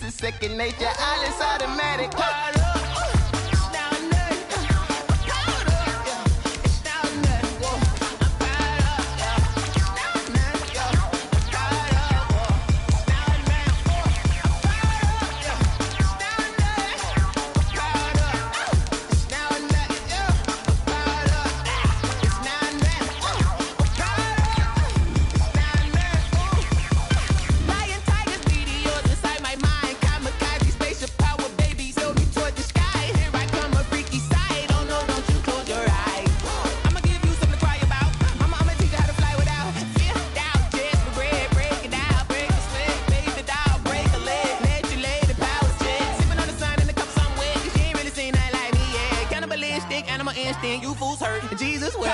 This is second nature, all is automatic. You fools hurt. Jesus will.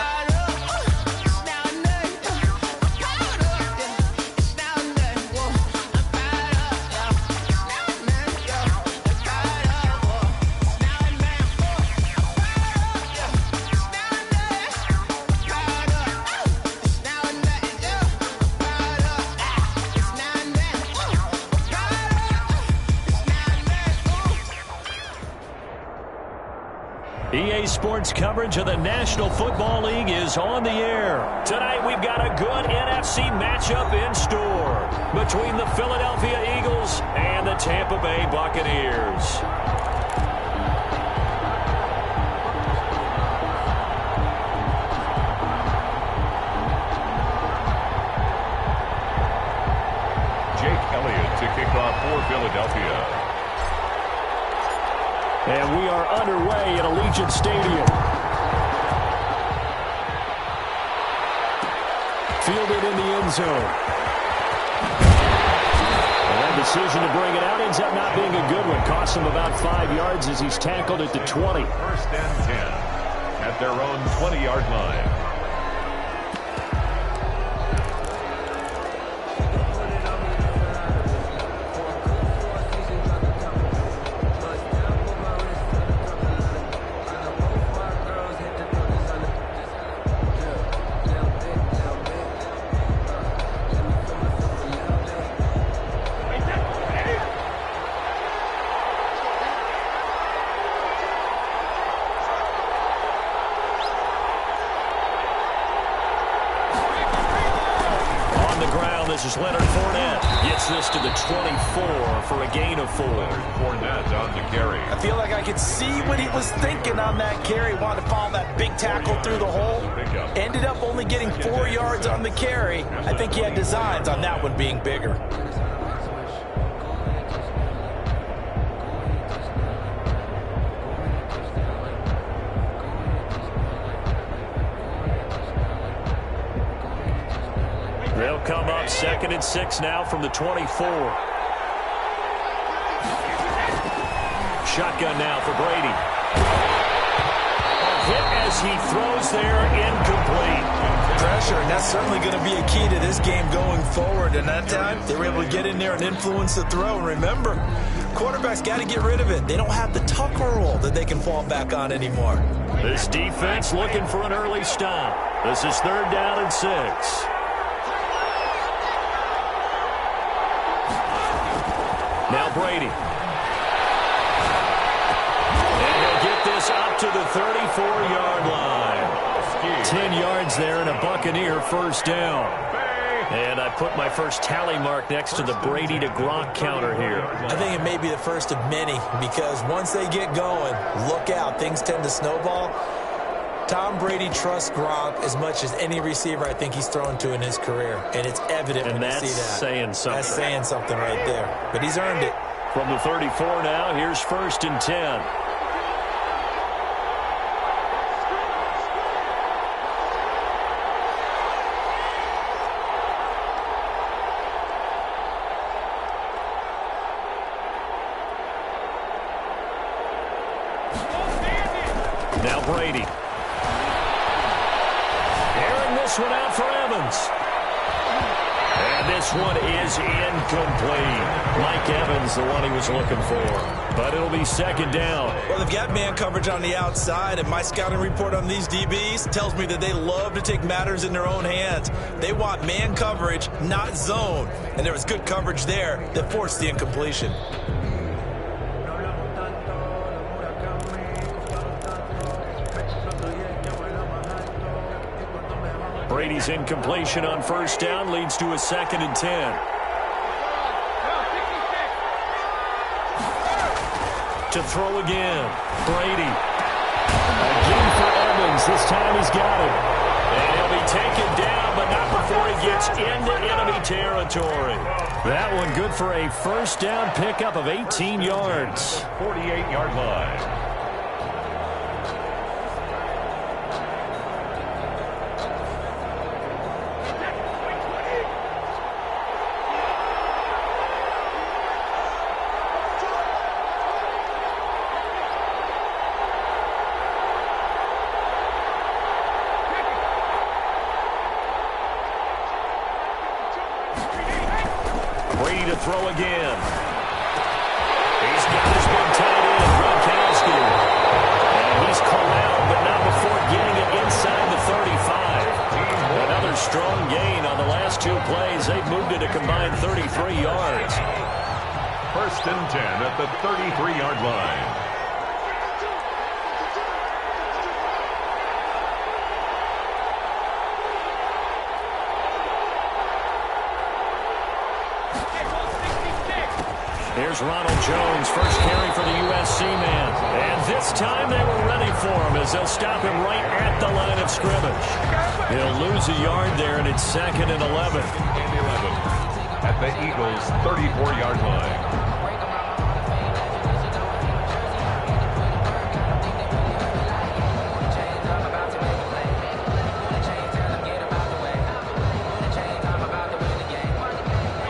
EA Sports coverage of the National Football League is on the air. Tonight we've got a good NFC matchup in store between the Philadelphia Eagles and the Tampa Bay Buccaneers. Jake Elliott to kick off for Philadelphia. And we are underway at Allegiant Stadium. Fielded in the end zone. And that decision to bring it out ends up not being a good one. Costs him about 5 yards as he's tackled at the 20. First and 10 at their own 20-yard line. This is Leonard Fournette. Gets this to the 24 for a gain of 4. Leonard Fournette on the carry. I feel like I could see what he was thinking on that carry. Wanted to follow that big tackle through the hole. Ended up only getting 4 yards on the carry. I think he had designs on that one being bigger. They'll come up 2nd and 6 now from the 24. Shotgun now for Brady. A hit as he throws there, incomplete. Pressure, and that's certainly going to be a key to this game going forward. And that time, they were able to get in there and influence the throw. And remember, quarterbacks got to get rid of it. They don't have the Tucker rule that they can fall back on anymore. This defense looking for an early stop. This is 3rd down and 6. Now Brady. And he'll get this up to the 34-yard line. 10 yards there and a Buccaneer first down. And I put my first tally mark next to the Brady to Gronk counter here. I think it may be the first of many because once they get going, look out. Things tend to snowball. Tom Brady trusts Gronk as much as any receiver I think he's thrown to in his career. And it's evident when you see that. And that's saying something. That's saying something right there. But he's earned it. From the 34 now, here's 1st and 10. Now Brady. Airing this one out for Evans. And this this one is incomplete. Mike Evans, the one he was looking for. But it'll be second down. Well, they've got man coverage on the outside, and my scouting report on these DBs tells me that they love to take matters in their own hands. They want man coverage, not zone. And there was good coverage there that forced the incompletion. Brady's incompletion on first down leads to a 2nd and 10. To throw again. Brady. Again for Evans. This time he's got it. And he'll be taken down, but not before he gets into enemy territory. That one good for a first down pickup of 18 yards. 48-yard line. To throw again. He's got his big tight end, Gronkowski. And he's corralled, but not before getting it inside the 35. Another strong gain on the last 2 plays. They've moved it a combined 33 yards. 1st and 10 at the 33-yard line. Here's Ronald Jones, first carry for the USC man. And this time they were ready for him as they'll stop him right at the line of scrimmage. He'll lose a yard there, and it's 2nd and 11. And 11 at the Eagles' 34-yard line.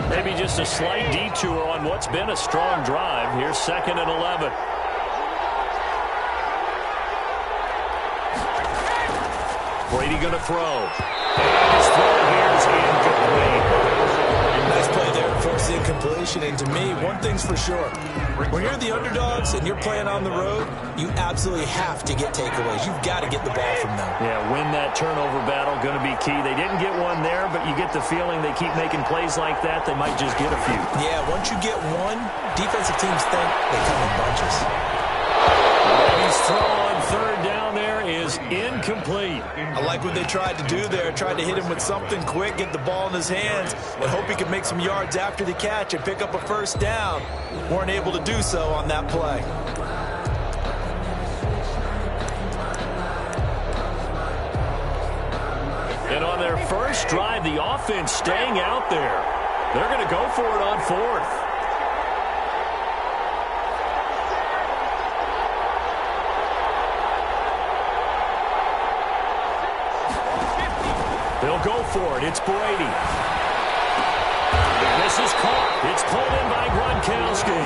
Maybe just a slight detour on what's been a strong drive. Here's 2nd and 11. Brady going to throw. And his throw here is incomplete. Nice play there to force the incompletion. And to me, one thing's for sure. When you're the underdogs and you're playing on the road, you absolutely have to get takeaways. You've got to get the ball from them. Yeah, win that turnover battle, going to be key. They didn't get one there, but you get the feeling they keep making plays like that, they might just get a few. Yeah, once you get one, defensive teams think they come in bunches. Brady's throw on 3rd down there is incomplete. I like what they tried to do there. Tried to hit him with something quick, get the ball in his hands, and hope he could make some yards after the catch and pick up a first down. Weren't able to do so on that play. And on their first drive, the offense staying out there. They're going to go for it on 4th. They'll go for it. It's Brady. This is caught. It's pulled in by Gronkowski.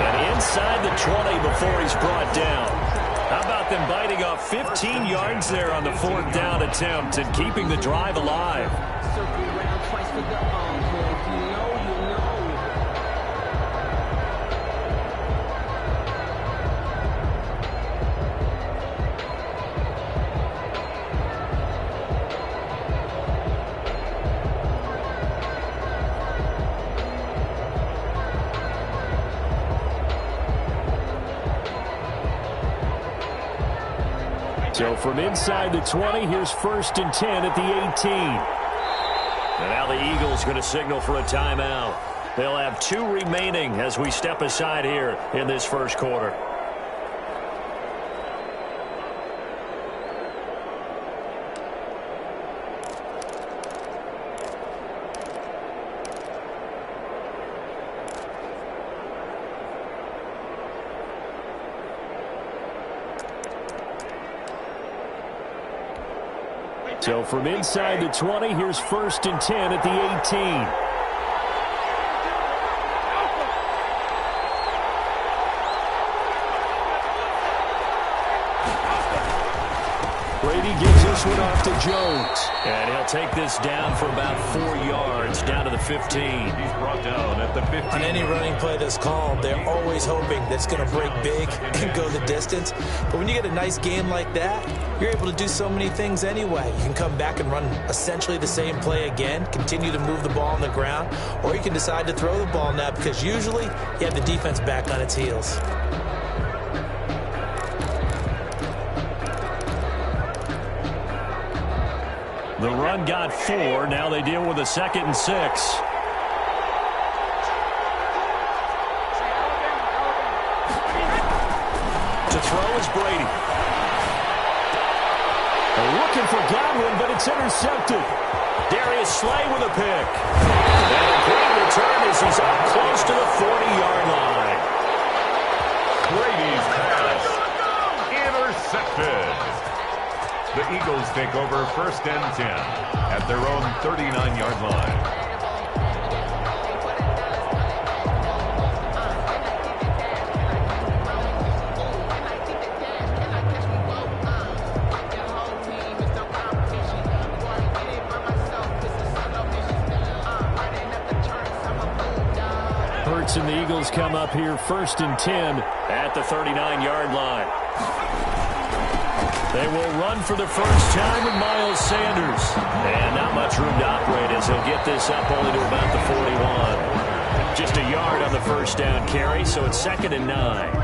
And inside the 20 before he's brought down. How about them biting off 15 yards there on the 4th down attempt and keeping the drive alive? So from inside the 20, here's 1st and 10 at the 18. And now the Eagles going to signal for a timeout. They'll have 2 remaining as we step aside here in this first quarter. So from inside the 20, here's 1st and 10 at the 18. Brady gives us this one off to Jones. And he'll take this down for about 4 yards, down to the 15. He's brought down at the 15. On any running play that's called, they're always hoping that it's going to break big and go the distance. But when you get a nice game like that, you're able to do so many things anyway. You can come back and run essentially the same play again, continue to move the ball on the ground, or you can decide to throw the ball now because usually you have the defense back on its heels. The run got 4. Now they deal with a 2nd and 6. To throw is Brady. They're looking for Godwin, but it's intercepted. Darius Slay with a pick. And a great return as he's up close to the 40-yard line. Brady's pass. Intercepted. The Eagles take over 1st and 10 at their own 39-yard line. Hurts and the Eagles come up here 1st and 10 at the 39-yard line. They will run for the first time with Miles Sanders. And not much room to operate as he'll get this up only to about the 41. Just a yard on the first down carry, so it's 2nd and 9.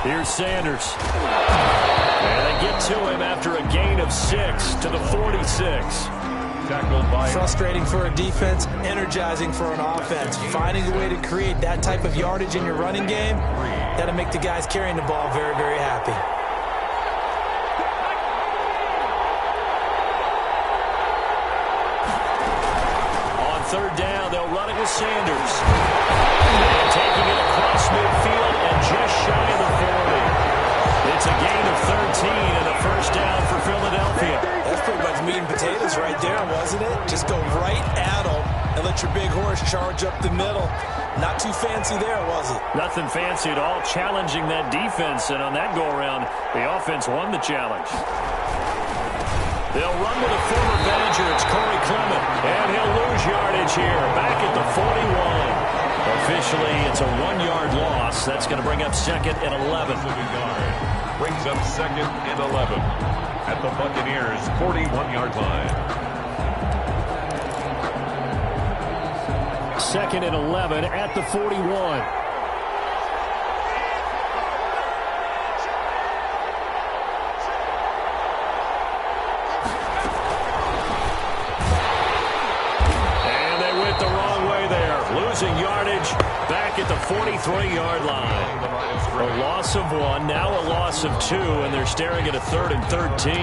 Here's Sanders. And they get to him after a gain of 6 to the 46. Tackled by... Frustrating for a defense, energizing for an offense. Finding a way to create that type of yardage in your running game, that'll make the guys carrying the ball very, very happy. On 3rd down, they'll run it with Sanders. And taking it across midfield and just shy of the 40. It's a gain of 13 and a first down for Philadelphia. That's pretty much meat and potatoes right there, wasn't it? Just go right at them and let your big horse charge up the middle. Not too fancy there, was it? Nothing fancy at all, challenging that defense. And on that go-around, the offense won the challenge. They'll run with a former Badger. It's Corey Clement. And he'll lose yardage here. Back at the 41. Officially, it's a 1-yard loss. That's going to bring up 2nd and 11. Brings up 2nd and 11 at the Buccaneers' 41-yard line. 2nd and 11 at the 41. Losing yardage back at the 43-yard line. A loss of 1, now a loss of 2, and they're staring at a 3rd and 13.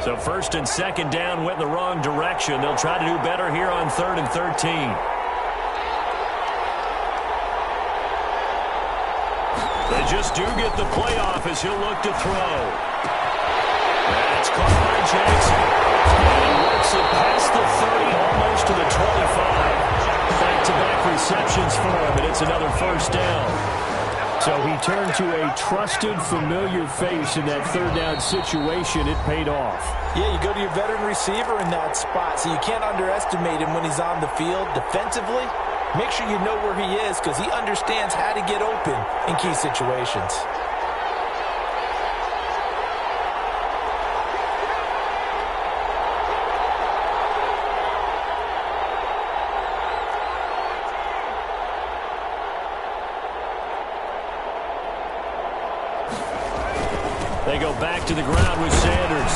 So 1st and 2nd down went in the wrong direction. They'll try to do better here on 3rd and 13. They just do get the playoff as he'll look to throw. That's caught by Jackson. And he works it past the 30, almost to the 25. Back-to-back receptions for him, and it's another first down. So he turned to a trusted, familiar face in that 3rd down situation. It paid off. Yeah, you go to your veteran receiver in that spot, so you can't underestimate him when he's on the field. Defensively, make sure you know where he is because he understands how to get open in key situations. They go back to the ground with Sanders.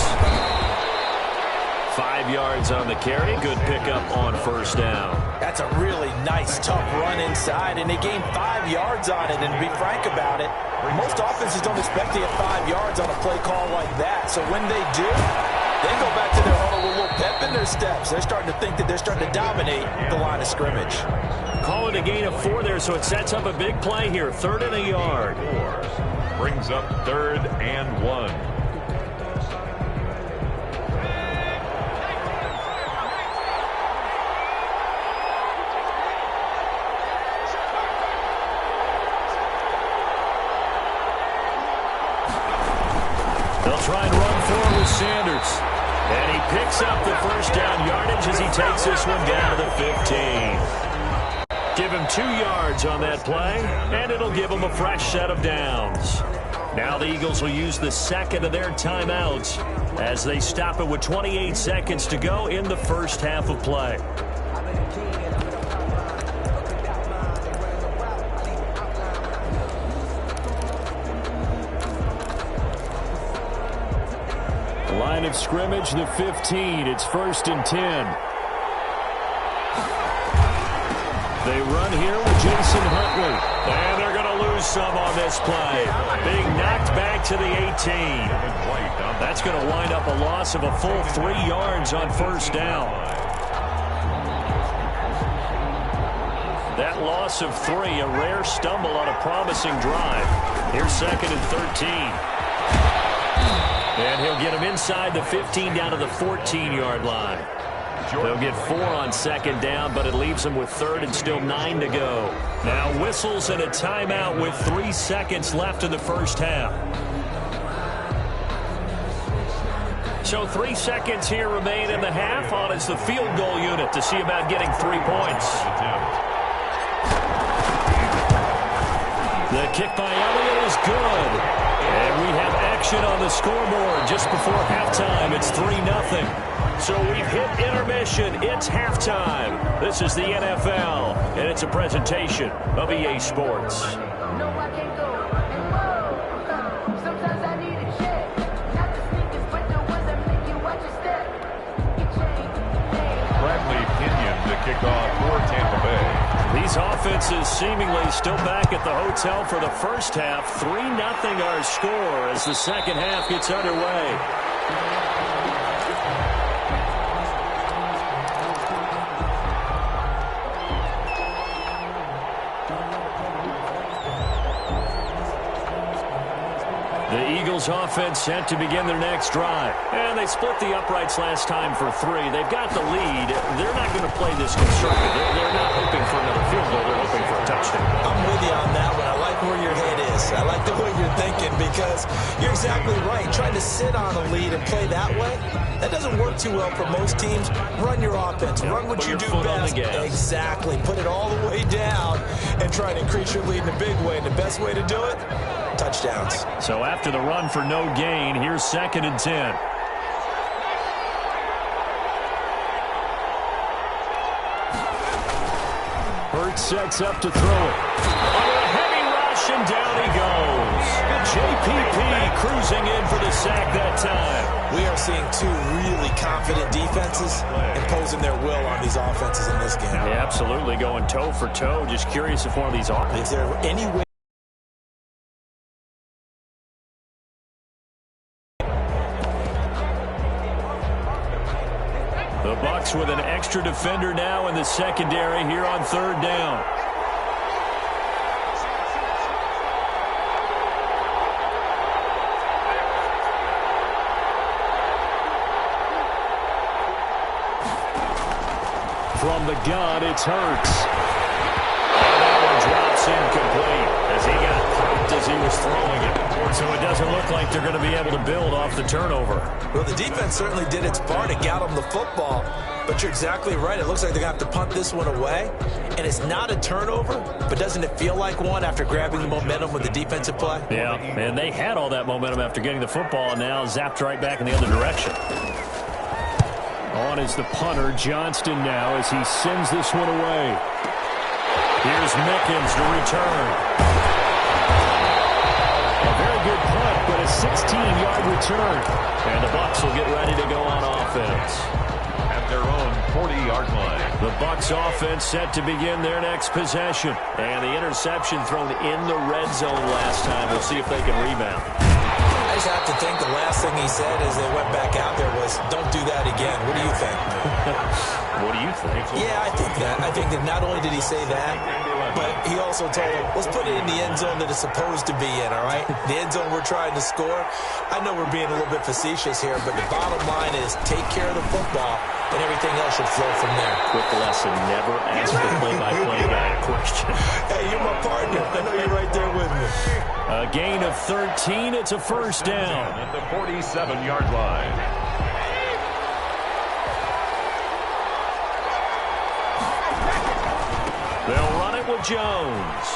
5 yards on the carry. Good pickup on first down. That's a really nice, tough run inside, and they gained 5 yards on it. And to be frank about it, most offenses don't expect to get 5 yards on a play call like that. So when they do, they go back to their huddle with a little pep in their steps. They're starting to think that they're starting to dominate the line of scrimmage. Call it a gain of 4 there, so it sets up a big play here. 3rd and a yard. Brings up 3rd and 1. Try and run forward with Sanders. And he picks up the first down yardage as he takes this one down to the 15. Give him 2 yards on that play, and it'll give him a fresh set of downs. Now the Eagles will use the second of their timeouts as they stop it with 28 seconds to go in the first half of play. Line of scrimmage, the 15. It's 1st and 10. They run here with Jason Huntley. And they're going to lose some on this play. Being knocked back to the 18. That's going to wind up a loss of a full 3 yards on first down. That loss of 3, a rare stumble on a promising drive. Here's 2nd and 13. And he'll get him inside the 15 down to the 14-yard line. They'll get 4 on 2nd down, but it leaves them with 3rd and still 9 to go. Now whistles and a timeout with 3 seconds left in the first half. So 3 seconds here remain in the half on as the field goal unit to see about getting 3 points. The kick by Elliott is good. And we have action on the scoreboard just before halftime. It's 3-0. So we've hit intermission. It's halftime. This is the NFL, and it's a presentation of EA Sports. No, I can't go. And whoa, sometimes I need a check. Not the sneakers, but the ones that make you watch your step. Get changed. Bradley Pinion to kick off for Tampa Bay. These offenses seemingly still back at the hotel for the first half. 3-0 our score as the second half gets underway. The Eagles offense set to begin their next drive. And they split the uprights last time for 3. They've got the lead. They're not going to play this conservative. They're not hoping for another field goal. They're hoping for a touchdown. I'm with you on that one. I like where your head is. I like the way you're thinking because you're exactly right. Trying to sit on a lead and play that way, that doesn't work too well for most teams. Run your offense. Run what you do best. Exactly. Put it all the way down and try to increase your lead in a big way. And the best way to do it, touchdowns. So after the run for no gain, here's 2nd and 10. Hurts sets up to throw it. On a heavy rush, and down he goes. JPP cruising in for the sack that time. We are seeing 2 really confident defenses imposing their will on these offenses in this game. Yeah, absolutely, going toe for toe. Just curious if one of these offenses. Is there any way? The Bucs with an extra defender now in the secondary here on 3rd down. From the gun, it's Hurts. And that one drops incomplete as he got popped as he was throwing it. So it doesn't look like they're going to be able to build off the turnover. Well, the defense certainly did its part to get them the football. But you're exactly right. It looks like they're going to have to punt this one away. And it's not a turnover, but doesn't it feel like one after grabbing the momentum with the defensive play? Yeah, and they had all that momentum after getting the football and now zapped right back in the other direction. On is the punter, Johnston now, as he sends this one away. Here's Mickens to return. A very good punt, but a 16-yard return. And the Bucs will get ready to go on offense. At their own 40-yard line. The Bucs offense set to begin their next possession. And the interception thrown in the red zone last time. We'll see if they can rebound. I just have to think the last thing he said as they went back out there was, don't do that again. What do you think? What do you think? Yeah, I think that. I think that not only did he say that, but he also told him, let's put it in the end zone that it's supposed to be in, all right? The end zone we're trying to score. I know we're being a little bit facetious here, but the bottom line is take care of the football, and everything else should flow from there. Quick lesson, never ask the play-by-play guy a question. Hey, you're my partner. I know you're right there with me. A gain of 13. It's a first down. At the 47-yard line. They'll run it with Jones.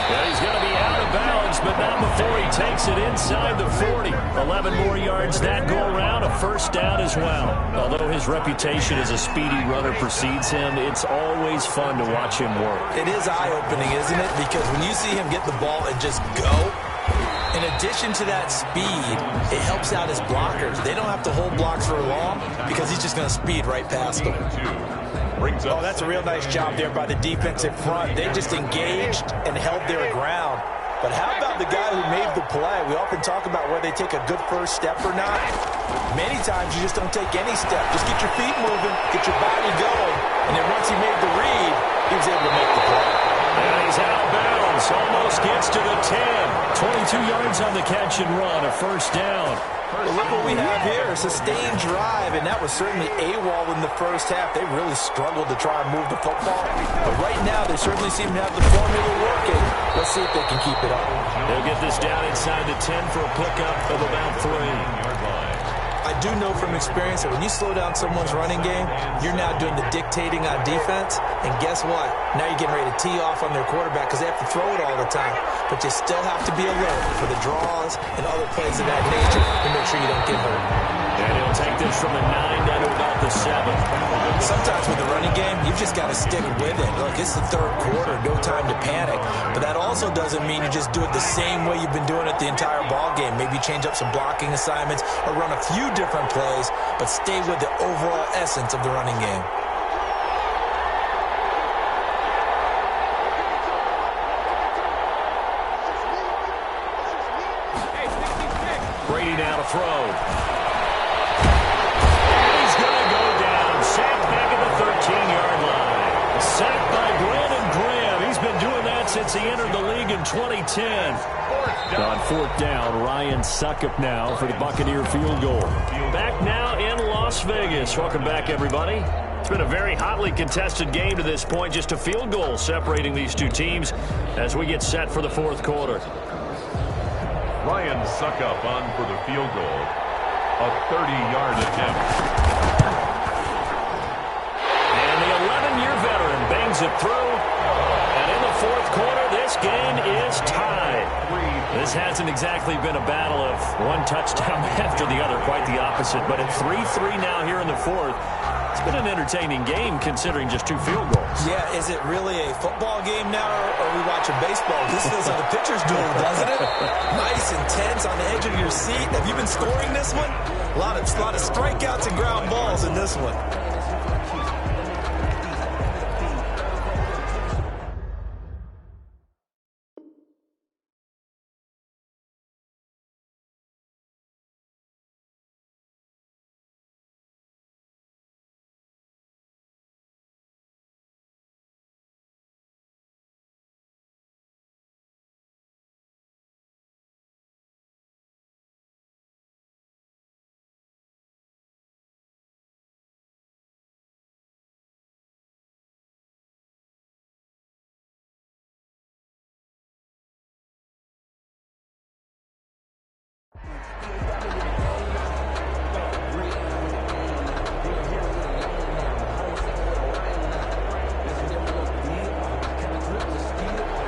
And he's going to be out of bounds, but not before he takes it inside the 40. 11 more yards that go around, a first down as well. Although his reputation as a speedy runner precedes him, it's always fun to watch him work. It is eye-opening, isn't it? Because when you see him get the ball and just go, in addition to that speed, it helps out his blockers. They don't have to hold blocks for long because he's just going to speed right past them. Oh, that's a real nice job there by the defensive front. They just engaged and held their ground. But how about the guy who made the play? We often talk about whether they take a good first step or not. Many times you just don't take any step. Just get your feet moving, get your body going. And then once he made the read, he was able to make the play. And he's out of bounds, almost gets to the 10. 22 yards on the catch and run, a first down. Well, look what we have here, a sustained drive, and that was certainly AWOL in the first half. They really struggled to try and move the football. But right now, they certainly seem to have the formula working. Let's see if they can keep it up. They'll get this down inside the 10 for a pickup of about 3. I do know from experience that when you slow down someone's running game, you're now doing the dictating on defense. And guess what? Now you're getting ready to tee off on their quarterback because they have to throw it all the time. But you still have to be alert for the draws and other plays of that nature to make sure you don't get hurt. And he'll take this from the 9 down to about the 7. Sometimes with the running game, you've just got to stick with it. Look, it's the third quarter, no time to panic. But that also doesn't mean you just do it the same way you've been doing it the entire ball game. Maybe change up some blocking assignments or run a few different plays, but stay with the overall essence of the running game. Brady now to throw. And he's going to go down. Sacked back at the 13-yard line. Sacked by Brandon Graham. He's been doing that since he entered the league in 2010. On fourth down, Ryan Succop now for the Buccaneer field goal. Back now in Las Vegas. Welcome back, everybody. It's been a very hotly contested game to this point. Just a field goal separating these two teams as we get set for the fourth quarter. Ryan Succop on for the field goal. A 30-yard attempt. And the 11-year veteran bangs it through. And in the fourth quarter, this game is tied. This hasn't exactly been a battle of one touchdown after the other. Quite the opposite. But at 3-3 now here in the fourth, it's been an entertaining game considering just 2 field goals. Yeah, is it really a football game now, or are we watching baseball? This feels like a pitcher's duel, doesn't it? Nice and tense on the edge of your seat. Have you been scoring this one? A lot of strikeouts and ground balls in this one.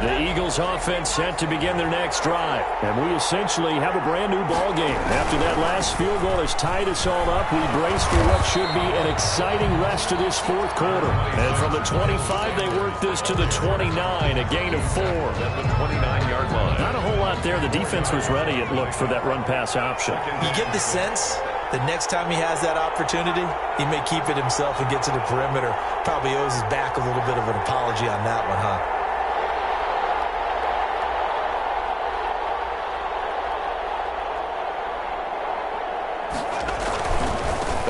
The Eagles offense set to begin their next drive. And we essentially have a brand new ball game. After that last field goal has tied us all up, we brace for what should be an exciting rest of this fourth quarter. And from the 25, they work this to the 29, a gain of 4. At the 29-yard line. Not a whole lot right there. The defense was ready, it looked, for that run-pass option. You get the sense that next time he has that opportunity, he may keep it himself and get to the perimeter. Probably owes his back a little bit of an apology on that one, huh?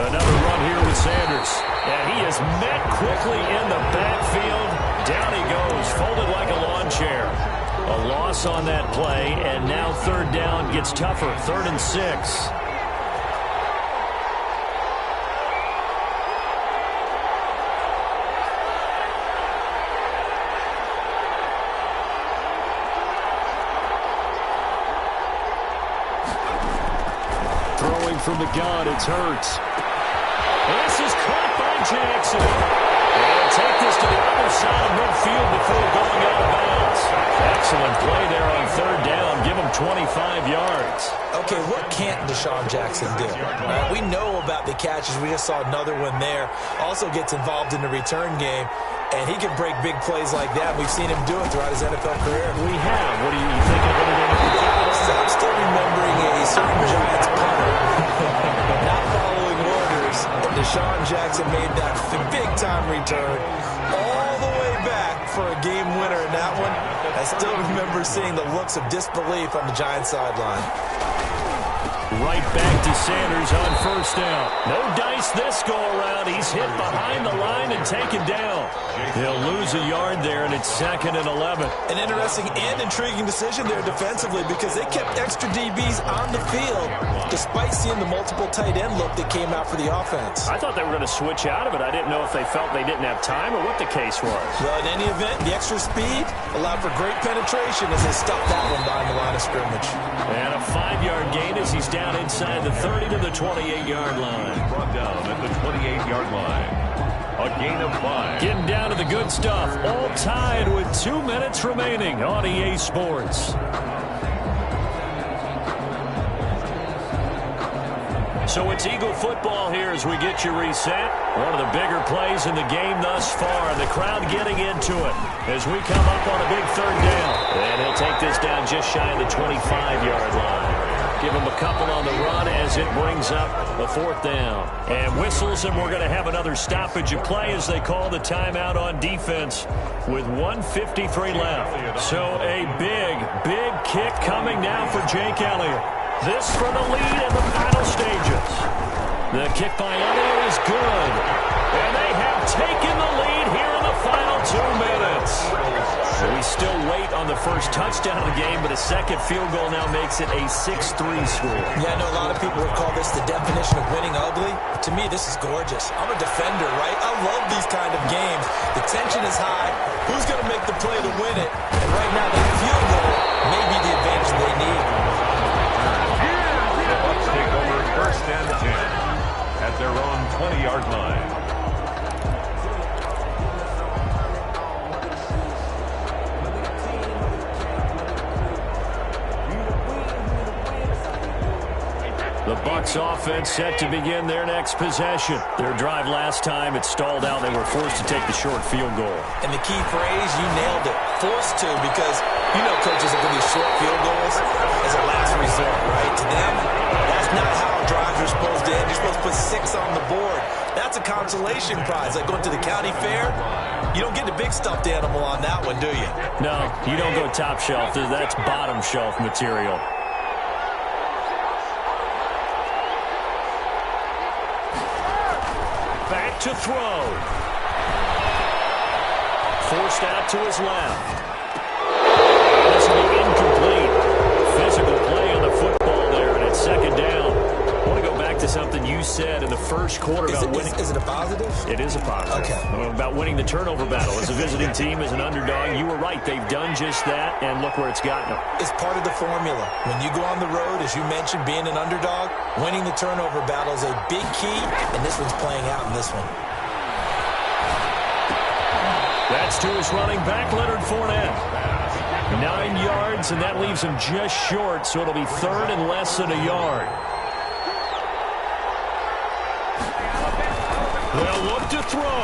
Another run here with Sanders. And he is met quickly in the backfield. Down he goes, folded like a lawn chair. A loss on that play, and now third down gets tougher. 3rd and 6. Throwing from the gun, it's Hurts. This is caught by Jackson. And take this to the other side of midfield before going out of bounds. Excellent play there on 3rd down. Give him 25 yards. Okay, what can't Deshaun Jackson do? We know about the catches. We just saw another one there. Also gets involved in the return game. And he can break big plays like that. We've seen him do it throughout his NFL career. We have. What are you thinking of anything? I'm still remembering a certain Giants punter not following orders. And Deshaun Jackson made that big-time return all the way back for a game winner in that one. I still remember seeing the looks of disbelief on the Giants sideline. Right back to Sanders on 1st down. No dice this go-around. He's hit behind the line and taken down. He'll lose a yard there, and it's 2nd and 11. An interesting and intriguing decision there defensively because they kept extra DBs on the field despite seeing the multiple tight end look that came out for the offense. I thought they were going to switch out of it. I didn't know if they felt they didn't have time or what the case was. Well, in any event, the extra speed allowed for great penetration as they stopped that one behind the line of scrimmage. And a 5-yard gain as he's down inside the 30 to the 28-yard line. Brought down at the 28-yard line. A gain of 5. Getting down to the good stuff. All tied with 2 minutes remaining on EA Sports. So it's Eagle football here as we get you reset. One of the bigger plays in the game thus far. The crowd getting into it as we come up on a big 3rd down. And he'll take this down just shy of the 25-yard line. Give him a couple on the run as it brings up a 4th down. And whistles, and we're going to have another stoppage of play as they call the timeout on defense with 1:53 left. So a big kick coming now for Jake Elliott. This for the lead in the final stages. The kick by Elliott is good. And they have taken the lead here in the final 2 minutes. We still wait on the first touchdown of the game, but a second field goal now makes it a 6-3 score. Yeah, I know a lot of people would call this the definition of winning ugly. To me, this is gorgeous. I'm a defender, right? I love these kind of games. The tension is high. Who's going to make the play to win it? And right now, the field goal may be the advantage they need. The Bucs take over 1st and 10 at their own 20-yard line. The Bucs offense set to begin their next possession. Their drive last time, it stalled out. They were forced to take the short field goal. And the key phrase, you nailed it. Forced to, because you know coaches are going to these short field goals as a last resort, right? To them, that's not how drives are supposed to end. You're supposed to put 6 on the board. That's a consolation prize. Like going to the county fair, you don't get the big stuffed animal on that one, do you? No, you don't go top shelf. That's bottom shelf material. Back to throw. Forced out to his left. This will be incomplete. Physical play on the football there, and it's 2nd down. I want to go back to something you said in the first quarter about winning. Is it a positive? It is a positive. Okay. About winning the turnover battle. As a visiting team, as an underdog, you were right. They've done just that, and look where it's gotten them. It's part of the formula. When you go on the road, as you mentioned, being an underdog, winning the turnover battle is a big key, and this one's playing out in this one. That's to his running back, Leonard Fournette. 9 yards, and that leaves him just short, so it'll be 3rd and less than a yard. They'll look to throw.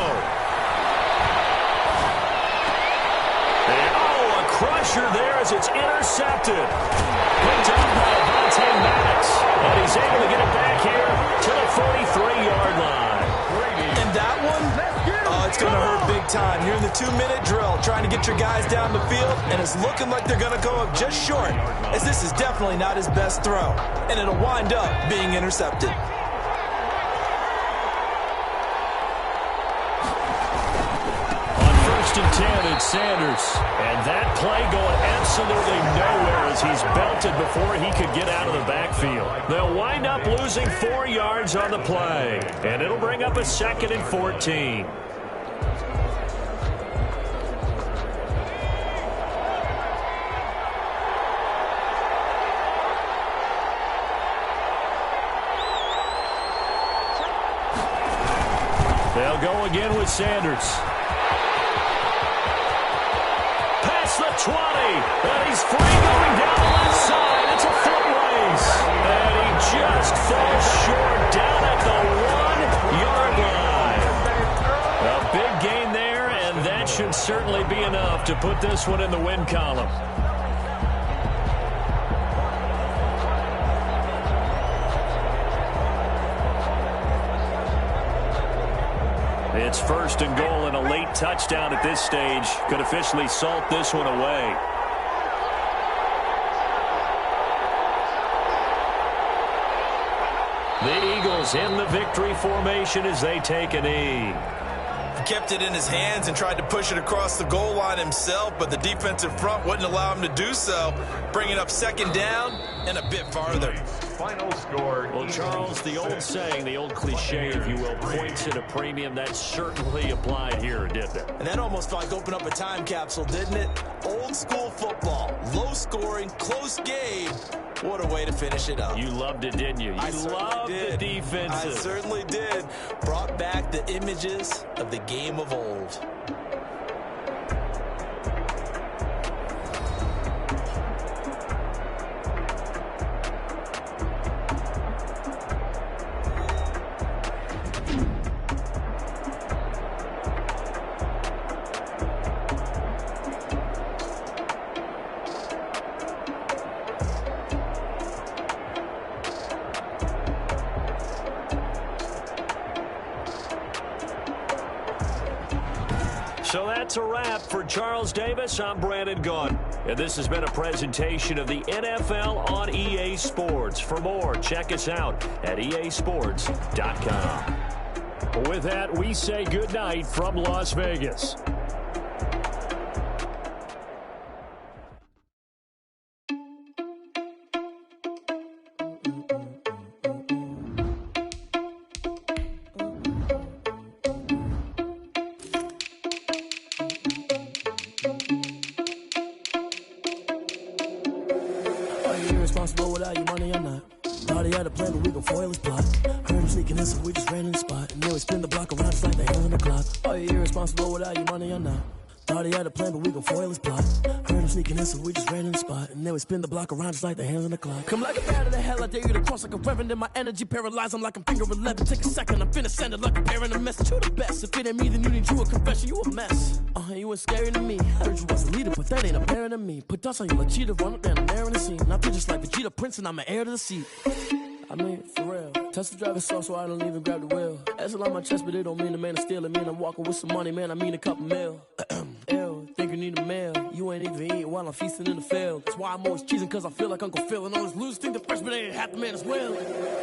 And, a crush pressure there as it's intercepted. Picked up by Avonte Maddox. And he's able to get it back here to the 43-yard line. And that one, it's going to hurt big time. You're in the 2-minute drill trying to get your guys down the field, and it's looking like they're going to go up just short, as this is definitely not his best throw, and it'll wind up being intercepted. On 1st and 10, it's Sanders. And that play going absolutely nowhere as he's belted before he could get out of the backfield. They'll wind up losing 4 yards on the play, and it'll bring up a 2nd and 14. They'll go again with Sanders. Past the 20, and he's free going down the left side. It's a foot race, and he just falls short down at the 1-yard line. A big gain there, and that should certainly be enough to put this one in the win column. It's 1st and goal, and a late touchdown at this stage could officially salt this one away. The Eagles in the victory formation as they take a knee. He kept it in his hands and tried to push it across the goal line himself, but the defensive front wouldn't allow him to do so, bringing up 2nd down and a bit farther. Final score. Well, Charles, the old saying, the old cliche, if you will, points at a premium, that certainly applied here, didn't it? And that almost like opened up a time capsule, didn't it? Old school football, low scoring, close game. What a way to finish it up. You loved it, didn't you? You loved the defenses. I certainly did. Brought back the images of the game of old. So that's a wrap for Charles Davis. I'm Brandon Gaudin. And this has been a presentation of the NFL on EA Sports. For more, check us out at easports.com. With that, we say goodnight from Las Vegas. Responsible without your money or not. Thought he had a plan, but we gon' foil his plot. Heard him sneaking in, so we just ran in the spot. And then we spin the block around just like the hand on the clock. Are you irresponsible without your money or not? Thought he had a plan, but we gon' foil his plot. Heard him sneaking in, so we just ran in the spot. And then we spin the block around just like the hands on the clock. Come like a bat of the hell, I dare you to cross like a reverend. In my energy paralyzed, I'm like I'm finger 11. Take a second, I'm finna send it like a parent a message. You the best, if it ain't me, then you need you a confession. You a mess, you ain't scary to me. Heard you was a leader, but that ain't apparent to me. Put dots on you like cheetah, run up down the air in the scene. Now just like Vegeta Prince, and I'm an heir to the seat. I mean, for real. Touch the driver's soft, so I don't even grab the wheel. That's a lot on my chest, but it don't mean the man is stealing. Mean I'm walking with some money, man, I mean a couple mil. Ew, think you need a meal. You ain't even eating while I'm feasting in the field. That's why I'm always cheesing, cause I feel like Uncle Phil. And all those losers think the freshman ain't half the man as well.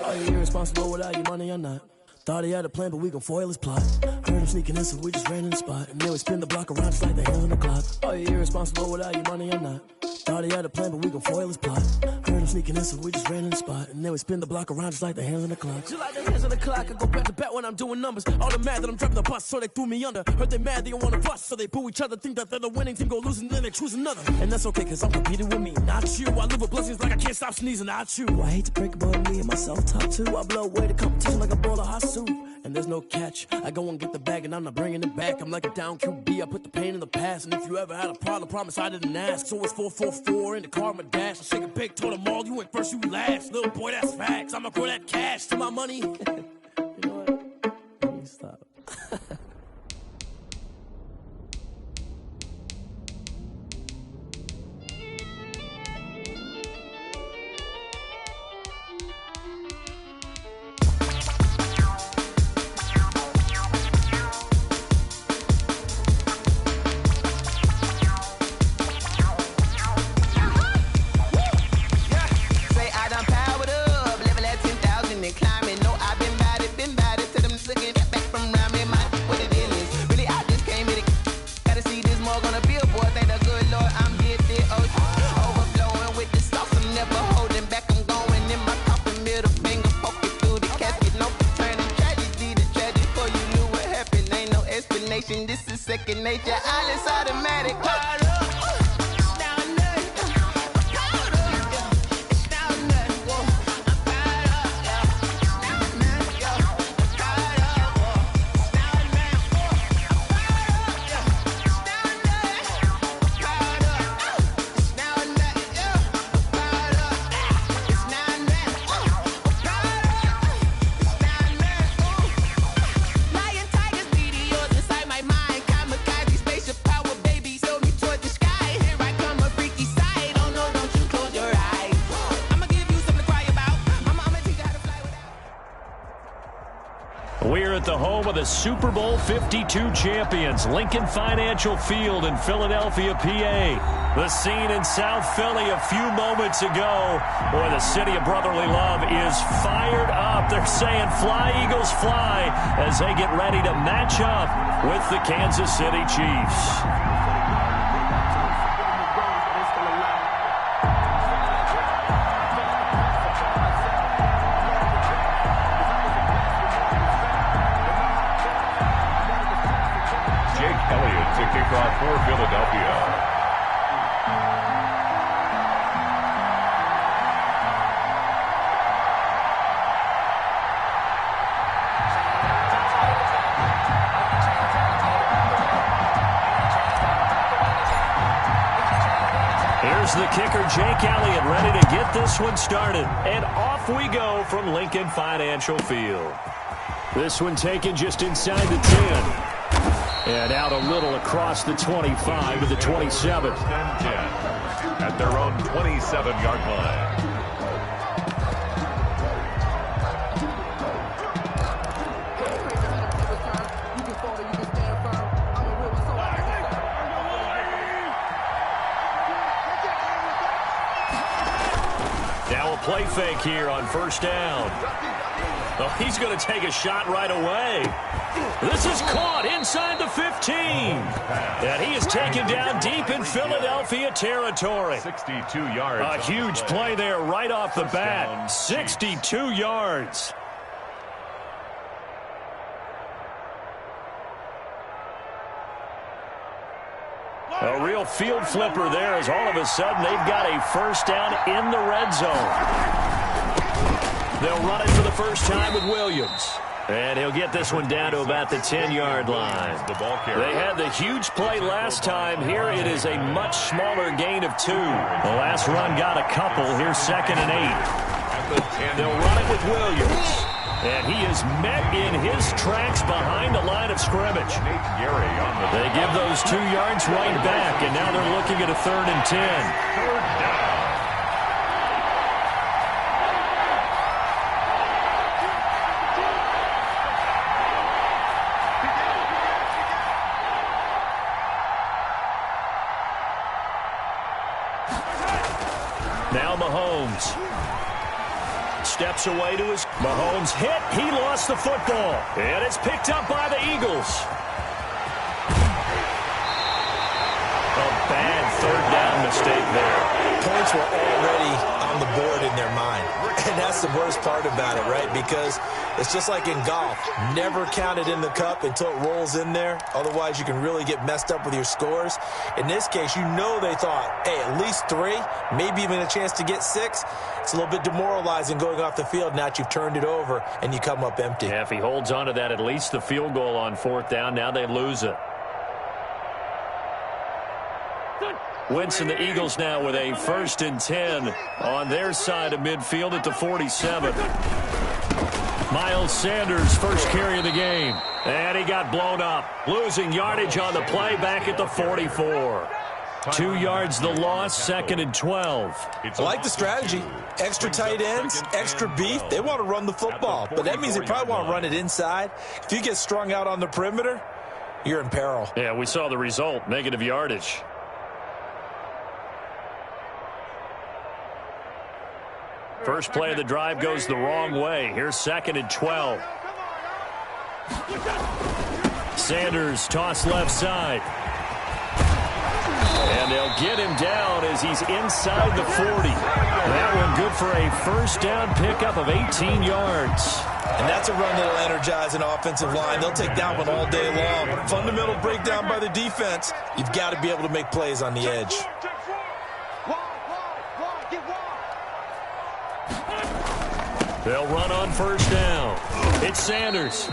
Are you irresponsible without your money or not? Thought he had a plan, but we gon' foil his plot. Heard him sneaking in, so we just ran in the spot. And then we spin the block around just like the hands on the clock. Are you irresponsible without your money or not? Thought he had a plan, but we gon' foil his plot. Heard him sneaking in, so we just ran in the spot. And then we spin the block around just like the hands on the clock. Just like the hands on the clock, I go back to back when I'm doing numbers. All the mad that I'm driving the bus, so they threw me under. Heard they mad, they don't wanna bust, so they boo each other. Think that they're the winning team, go losing, then they choose another. And that's okay, cause I'm competing with me, not you. I live with blessings like I can't stop sneezing, not you. I hate to break about me and my self-talk too. I blow away the competition like a bowl of hot soup. And there's no catch. I go and get the bag and I'm not bringing it back. I'm like a down QB, I put the pain in the past. And if you ever had a problem, promise I didn't ask. So it's 444 in the car, my dash. I shake a big, told them all, you went first, you last. Little boy, that's facts. I'ma grow that cash to my money. You know what? Let me stop. and this is second nature. All is automatic. We're at the home of the Super Bowl 52 champions, Lincoln Financial Field in Philadelphia, PA. The scene in South Philly a few moments ago. Boy, the city of brotherly love is fired up. They're saying, "Fly, Eagles, fly," as they get ready to match up with the Kansas City Chiefs. For Philadelphia. Here's the kicker, Jake Elliott, ready to get this one started. And off we go from Lincoln Financial Field. This one taken just inside the 10. And out a little across the 25 to the 27. First and 10 at their own 27-yard line. Now a play fake here on first down. Oh, he's going to take a shot right away. This is caught inside the 15. And he is taken down deep in Philadelphia territory. 62 yards. A huge play there right off the bat. 62 yards. A real field flipper there as all of a sudden they've got a first down in the red zone. They'll run it for the first time with Williams. And he'll get this one down to about the 10-yard line. They had the huge play last time. Here it is a much smaller gain of 2. The last run got a couple. Here's 2nd and 8. They'll run it with Williams. And he is met in his tracks behind the line of scrimmage. They give those 2 yards right back, and now they're looking at a 3rd and 10. Third down. Now Mahomes steps away to his... Mahomes hit. He lost the football. And it's picked up by the Eagles. A bad 3rd down mistake there. Points were already on the board in their mind. And that's the worst part about it, right? Because it's just like in golf. Never count it in the cup until it rolls in there. Otherwise, you can really get messed up with your scores. In this case, you know they thought, hey, at least 3, maybe even a chance to get 6. It's a little bit demoralizing going off the field now that you've turned it over and you come up empty. Yeah, if he holds on to that, at least the field goal on 4th down. Now they lose it. Wentz and the Eagles now with a 1st and 10 on their side of midfield at the 47. Miles Sanders, first carry of the game. And he got blown up. Losing yardage on the play back at the 44. 2 yards the loss, 2nd and 12. I like the strategy. Extra tight ends, extra beef. They want to run the football, but that means they probably want to run it inside. If you get strung out on the perimeter, you're in peril. Yeah, we saw the result, negative yardage. First play of the drive goes the wrong way. Here's 2nd and 12. Sanders toss left side. And they'll get him down as he's inside the 40. That one good for a first down pickup of 18 yards. And that's a run that'll energize an offensive line. They'll take that one all day long. Fundamental breakdown by the defense. You've got to be able to make plays on the edge. They'll run on first down. It's Sanders.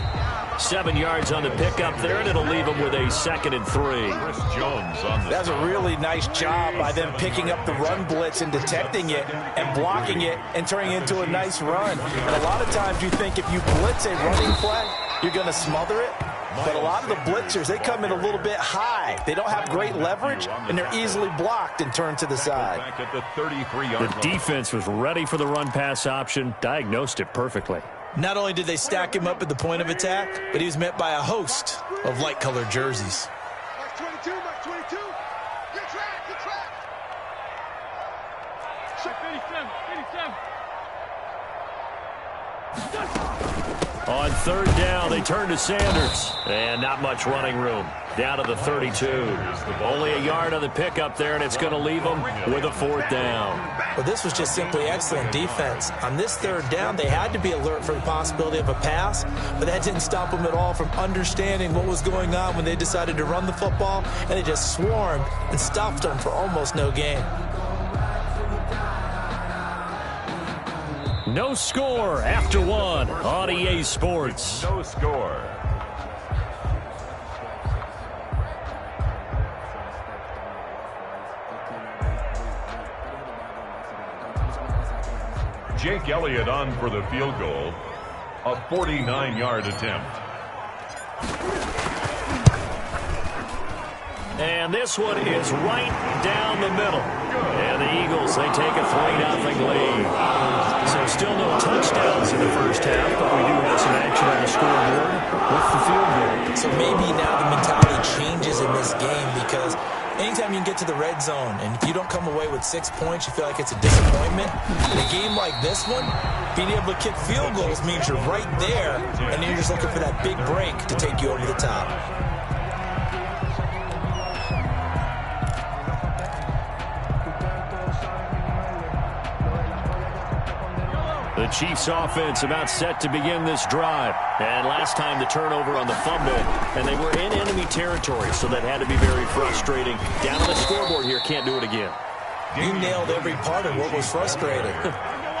7 yards on the pickup there, and it'll leave them with a 2nd and 3. Chris Jones on the That's a really nice job by them picking up the run blitz and detecting it and blocking it and turning it into a nice run. And a lot of times you think if you blitz a running play, you're going to smother it. But a lot of the blitzers, they come in a little bit high. They don't have great leverage, and they're easily blocked and turned to the side. back at the 33-yard line. The defense was ready for the run-pass option, diagnosed it perfectly. Not only did they stack him up at the point of attack, but he was met by a host of light-colored jerseys. Mark 22, Mark 22. Good track, good track. 87. On third down, they turn to Sanders. And not much running room. Down to the 32. Only a yard on the pickup there, and it's going to leave them with a 4th down. Well, this was just simply excellent defense. On this third down, they had to be alert for the possibility of a pass, but that didn't stop them at all from understanding what was going on when they decided to run the football, and they just swarmed and stuffed them for almost no gain. No score after 1 on EA Sports. No score. Jake Elliott on for the field goal. A 49-yard attempt. And this one is right down the middle. And the Eagles, they take a 3-0 lead. So still no touchdowns in the first half, but we do have some action on the scoreboard with the field goal. So maybe now the mentality changes in this game because anytime you can get to the red zone and if you don't come away with 6 points, you feel like it's a disappointment. In a game like this one, being able to kick field goals means you're right there and you're just looking for that big break to take you over the top. The Chiefs offense about set to begin this drive. And last time the turnover on the fumble, and they were in enemy territory, so that had to be very frustrating. Down on the scoreboard here, can't do it again. You nailed every part of what was frustrating.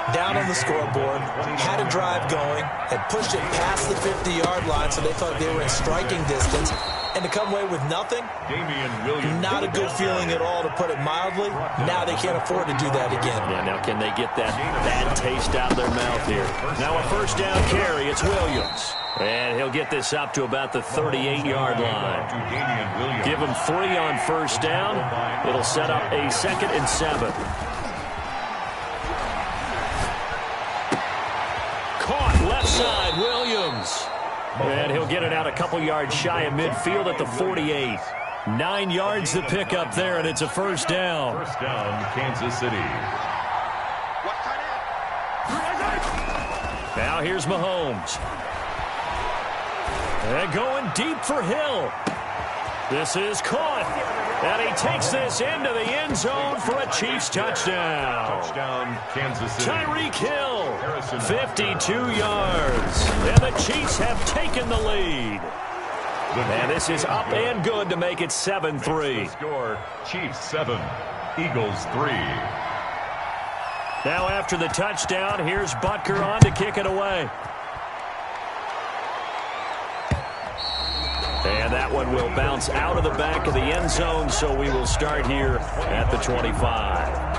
Down on the scoreboard, had a drive going, had pushed it past the 50-yard line, so they thought they were in striking distance. And to come away with nothing, not a good feeling at all, to put it mildly. Now they can't afford to do that again. Yeah, now can they get that bad taste out of their mouth here? Now a first down carry, it's Williams. And he'll get this up to about the 38-yard line. Give him 3 on first down. It'll set up a 2nd and 7. Caught left side, Williams. And he'll get it out a couple yards shy of midfield at the 48. 9 yards to pick up there, and it's a first down. First down, Kansas City. Now here's Mahomes. And going deep for Hill. This is caught. And he takes this into the end zone for a Chiefs touchdown. Touchdown, Kansas City. Tyreek Hill, 52 yards. And the Chiefs have taken the lead. And this is up and good to make it 7-3. Score, Chiefs 7, Eagles 3. Now after the touchdown, here's Butker on to kick it away. And that one will bounce out of the back of the end zone, so we will start here at the 25.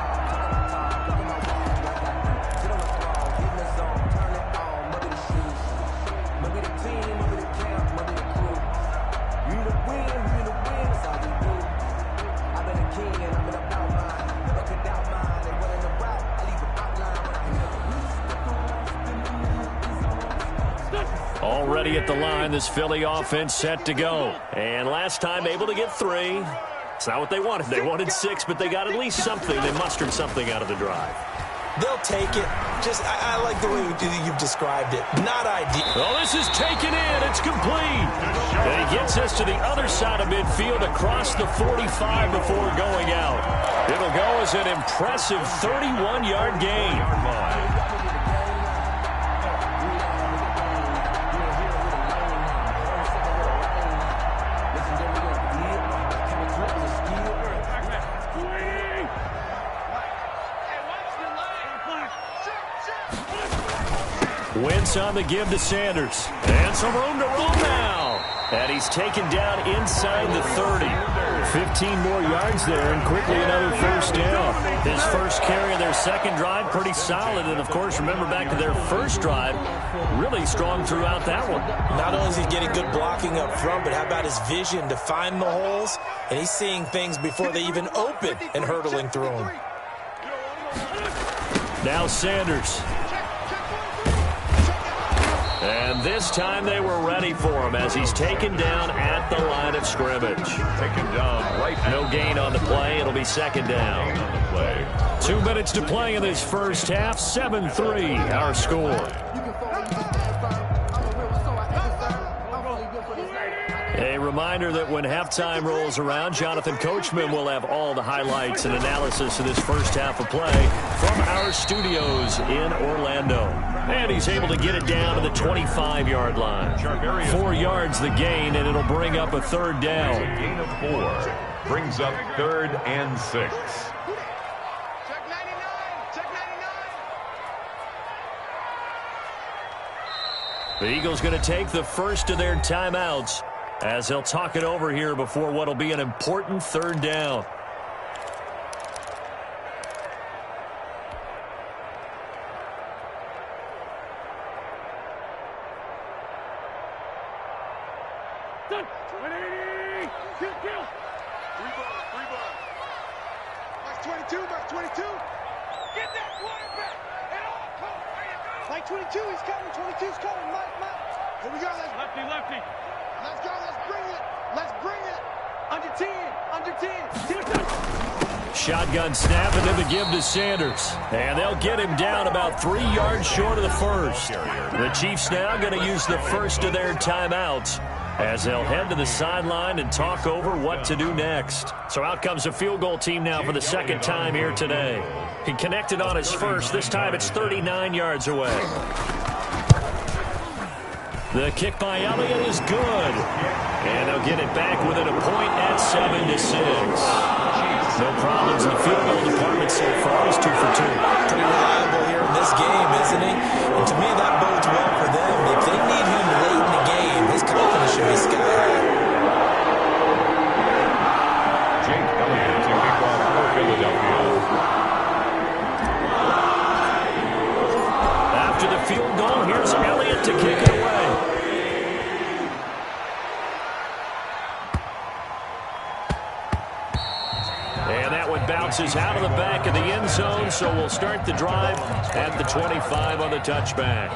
Already at the line, this Philly offense set to go. And last time able to get 3. It's not what they wanted. They wanted 6, but they got at least something. They mustered something out of the drive. They'll take it. I like the way you've described it. Not ideal. Oh, this is taken in. It's complete. And he gets us to the other side of midfield across the 45 before going out. It'll go as an impressive 31-yard gain. Wentz on the give to Sanders. And some room to roll now. And he's taken down inside the 30. 15 more yards there, and quickly another first down. His first carry of their second drive, pretty solid. And, of course, remember back to their first drive, really strong throughout that one. Not only is he getting good blocking up front, but how about his vision to find the holes? And he's seeing things before they even open and hurtling through them. Now Sanders. And this time they were ready for him as he's taken down at the line of scrimmage. Taken down right. No gain on the play. It'll be second down. On the play. 2 minutes to play in this first half. 7-3 our score. A reminder that when halftime rolls around, Jonathan Coachman will have all the highlights and analysis of this first half of play from our studios in Orlando. And he's able to get it down to the 25-yard line. 4 yards the gain, and it'll bring up a third down. A gain of 4 brings up 3rd and 6. Check 99. Check 99. The Eagles going to take the first of their timeouts as they'll talk it over here before what will be an important third down. Done. 180. Kill. 3 ball. Max 22. Get that quarterback. And all comes. There you go. Like 22, he's coming. 22's coming. Mike. Here we go. Lefty. Let's go. Let's bring it. Under 10. Shotgun snap and then the give to Sanders. And they'll get him down about 3 yards short of the first. The Chiefs now going to use the first of their timeouts as they'll head to the sideline and talk over what to do next. So out comes a field goal team now for the second time here today. He connected on his first. This time it's 39 yards away. The kick by Elliott is good. And they'll get it back within a point at 7-6. No problems in the field goal department so far. He's 2 for 2. Pretty reliable here in this game, isn't he? And to me, that bodes well for them. If they need him late in the game, his confidence should be sky high. Jake Elliott to kick off for Philadelphia. After the field goal, here's Elliott to kick it away. And that one bounces out of the back of the end zone, so we'll start the drive at the 25 on the touchback.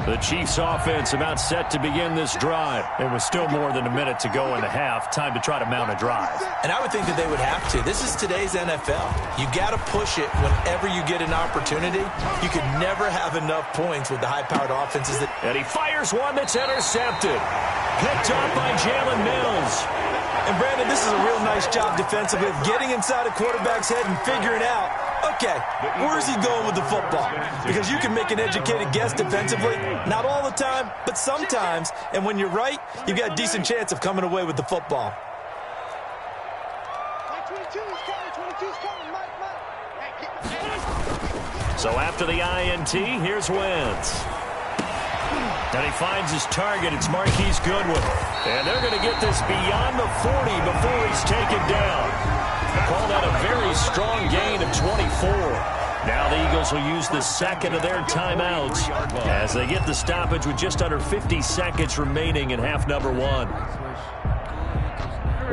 The Chiefs offense about set to begin this drive. It was still more than a minute to go in the half. Time to try to mount a drive. And I would think that they would have to. This is today's NFL. You got to push it whenever you get an opportunity. You could never have enough points with the high-powered offenses. And he fires one that's intercepted. Picked up by Jalen Mills. And Brandon, this is a real nice job defensively of getting inside a quarterback's head and figuring out, okay, where's he going with the football? Because you can make an educated guess defensively, not all the time, but sometimes. And when you're right, you've got a decent chance of coming away with the football. So after the INT, here's Wentz. And he finds his target. It's Marquise Goodwin. And they're going to get this beyond the 40 before he's taken down. Call that a very strong gain of 24. Now the Eagles will use the second of their timeouts as they get the stoppage with just under 50 seconds remaining in half number 1.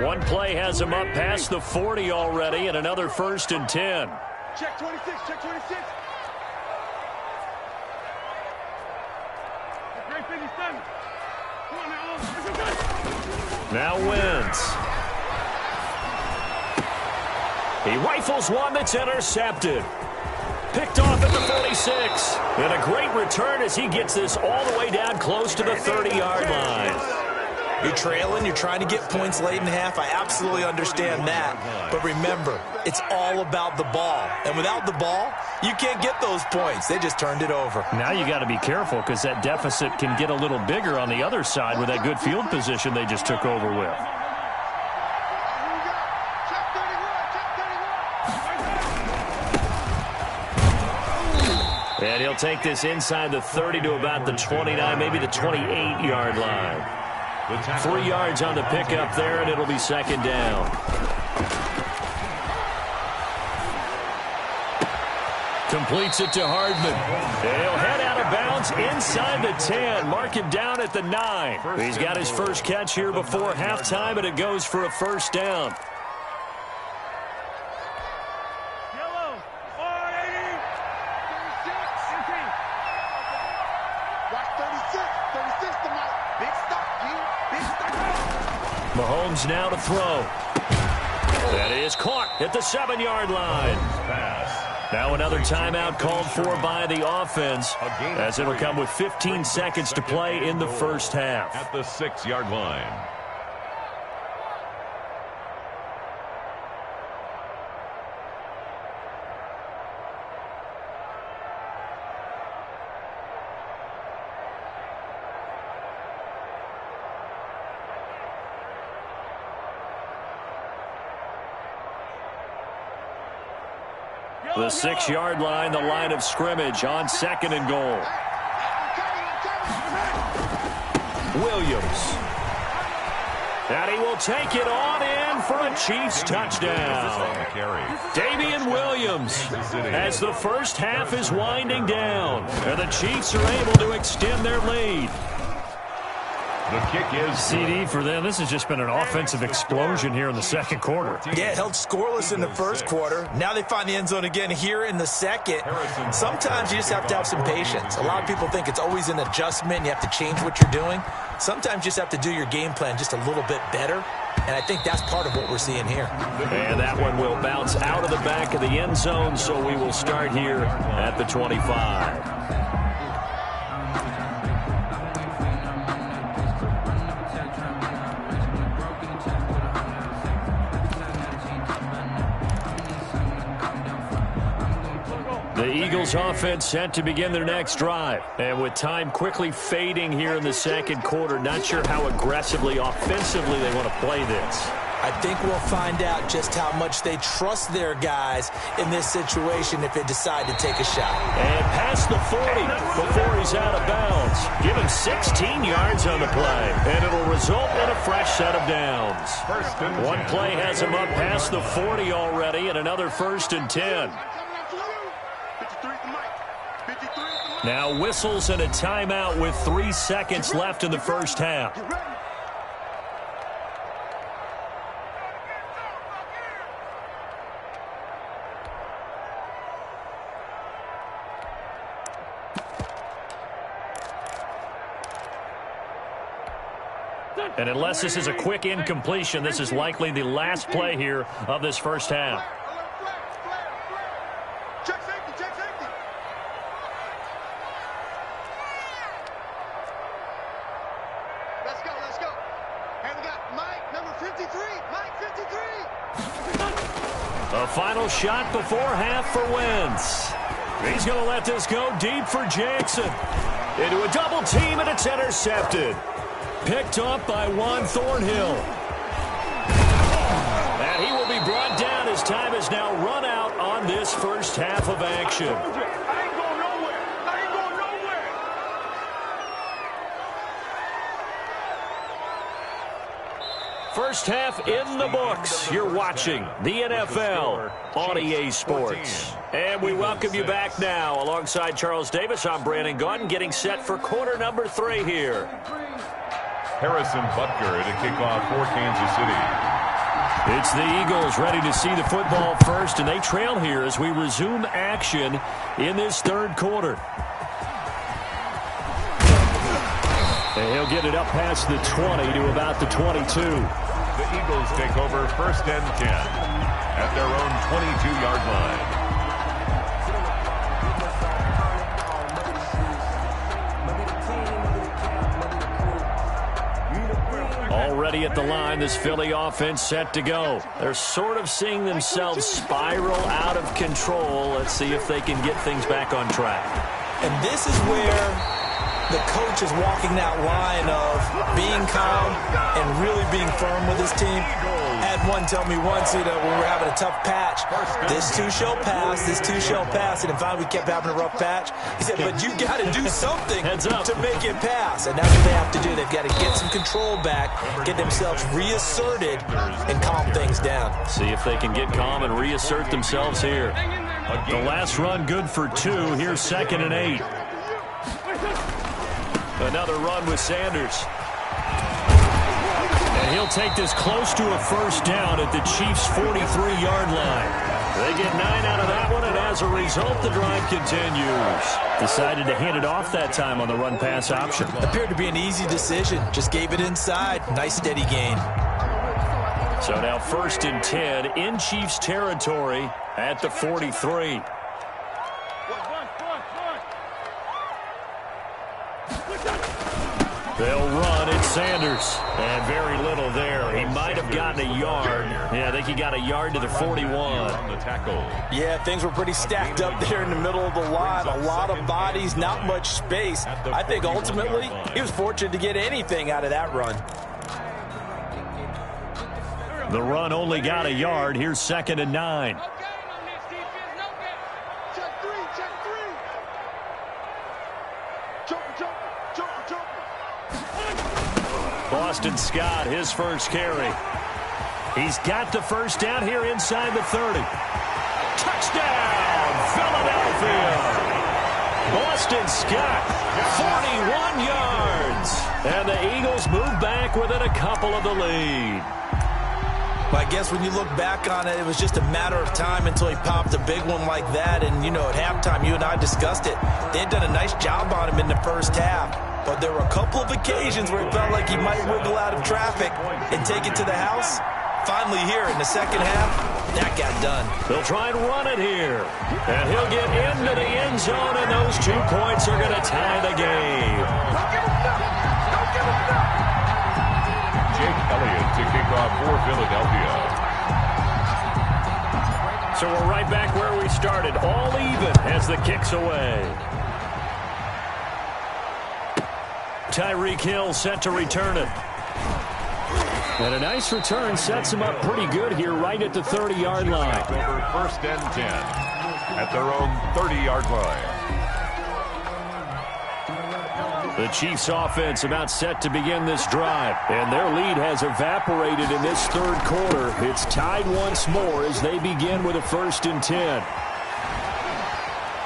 One play has him up past the 40 already, and another 1st and 10. Check 26. Now Wentz. He rifles one that's intercepted. Picked off at the 46. And a great return as he gets this all the way down close to the 30-yard line. You're trailing, you're trying to get points late in half. I absolutely understand that. But remember, it's all about the ball. And without the ball, you can't get those points. They just turned it over. Now you got to be careful because that deficit can get a little bigger on the other side with that good field position they just took over with. And he'll take this inside the 30 to about the 29, maybe the 28-yard line. 3 yards on the pickup there, and it'll be second down. Completes it to Hardman. He'll head out of bounds inside the 10. Mark him down at the 9. He's got his first catch here before halftime, and it goes for a first down. Mahomes now to throw. That is caught at the 7-yard line. Now another timeout called for by the offense, as it'll come with 15 seconds to play in the first half. At the 6-yard line. The 6-yard line, the line of scrimmage on 2nd and goal. Williams. And he will take it on in for a Chiefs touchdown. Damian Williams as the first half is winding down. And the Chiefs are able to extend their lead. The kick is CD for them. This has just been an offensive explosion here in the second quarter. Yeah, it held scoreless in the first quarter. Now they find the end zone again here in the second. Sometimes you just have to have some patience. A lot of people think it's always an adjustment. You have to change what you're doing. Sometimes you just have to do your game plan just a little bit better. And I think that's part of what we're seeing here. And that one will bounce out of the back of the end zone, so we will start here at the 25. The Eagles offense set to begin their next drive. And with time quickly fading here in the second quarter, not sure how aggressively, offensively they want to play this. I think we'll find out just how much they trust their guys in this situation if they decide to take a shot. And past the 40 before he's out of bounds. Give him 16 yards on the play. And it'll result in a fresh set of downs. One play has him up past the 40 already, and another 1st and 10. Now whistles and a timeout with 3 seconds left in the first half. And unless this is a quick incompletion, this is likely the last play here of this first half. A final shot before half for Wentz. He's going to let this go deep for Jackson. Into a double team, and it's intercepted. Picked up by Juan Thornhill. And he will be brought down as time has now run out on this first half of action. First half in the books. You're watching the NFL on EA Sports. And we welcome you back now. Alongside Charles Davis, I'm Brandon Gaudin, getting set for quarter number 3 here. Harrison Butker to kick off for Kansas City. It's the Eagles ready to see the football first, and they trail here as we resume action in this third quarter. And he'll get it up past the 20 to about the 22. The Eagles take over 1st and 10 at their own 22-yard line. Already at the line, this Philly offense set to go. They're sort of seeing themselves spiral out of control. Let's see if they can get things back on track. And this is where the coach is walking that line of being calm and really being firm with his team. I had one tell me once, when we were having a tough patch, this too shall pass, this too shall pass. And finally we kept having a rough patch. He said, but you got to do something to make it pass. And that's what they have to do. They've got to get some control back, get themselves reasserted, and calm things down. See if they can get calm and reassert themselves here. The last run good for 2. Here's 2nd and 8. Another run with Sanders. And he'll take this close to a first down at the Chiefs' 43-yard line. They get 9 out of that one, and as a result, the drive continues. Decided to hand it off that time on the run-pass option. Appeared to be an easy decision. Just gave it inside. Nice, steady gain. So now 1st and 10 in Chiefs territory at the 43. They'll run. It's Sanders. And very little there. He might have gotten a yard. Yeah, I think he got a yard to the 41. Yeah, things were pretty stacked up there in the middle of the line. A lot of bodies, not much space. I think ultimately he was fortunate to get anything out of that run. The run only got a yard. Here's 2nd and 9. Boston Scott, his first carry. He's got the first down here inside the 30. Touchdown, Philadelphia. Boston Scott, 41 yards. And the Eagles move back within a couple of the lead. Well, I guess when you look back on it, it was just a matter of time until he popped a big one like that. And, at halftime, you and I discussed it. They had done a nice job on him in the first half. But there were a couple of occasions where it felt like he might wiggle out of traffic and take it to the house. Finally here in the second half, that got done. They'll try and run it here. And he'll get into the end zone, and those 2 points are going to tie the game. Don't give him nothing. Don't give him nothing. Jake Elliott to kick off for Philadelphia. So we're right back where we started, all even as the kick's away. Tyreek Hill set to return it. And a nice return sets him up pretty good here right at the 30-yard line. Over 1st and 10 at their own 30-yard line. The Chiefs offense about set to begin this drive. And their lead has evaporated in this 3rd quarter. It's tied once more as they begin with a 1st and 10.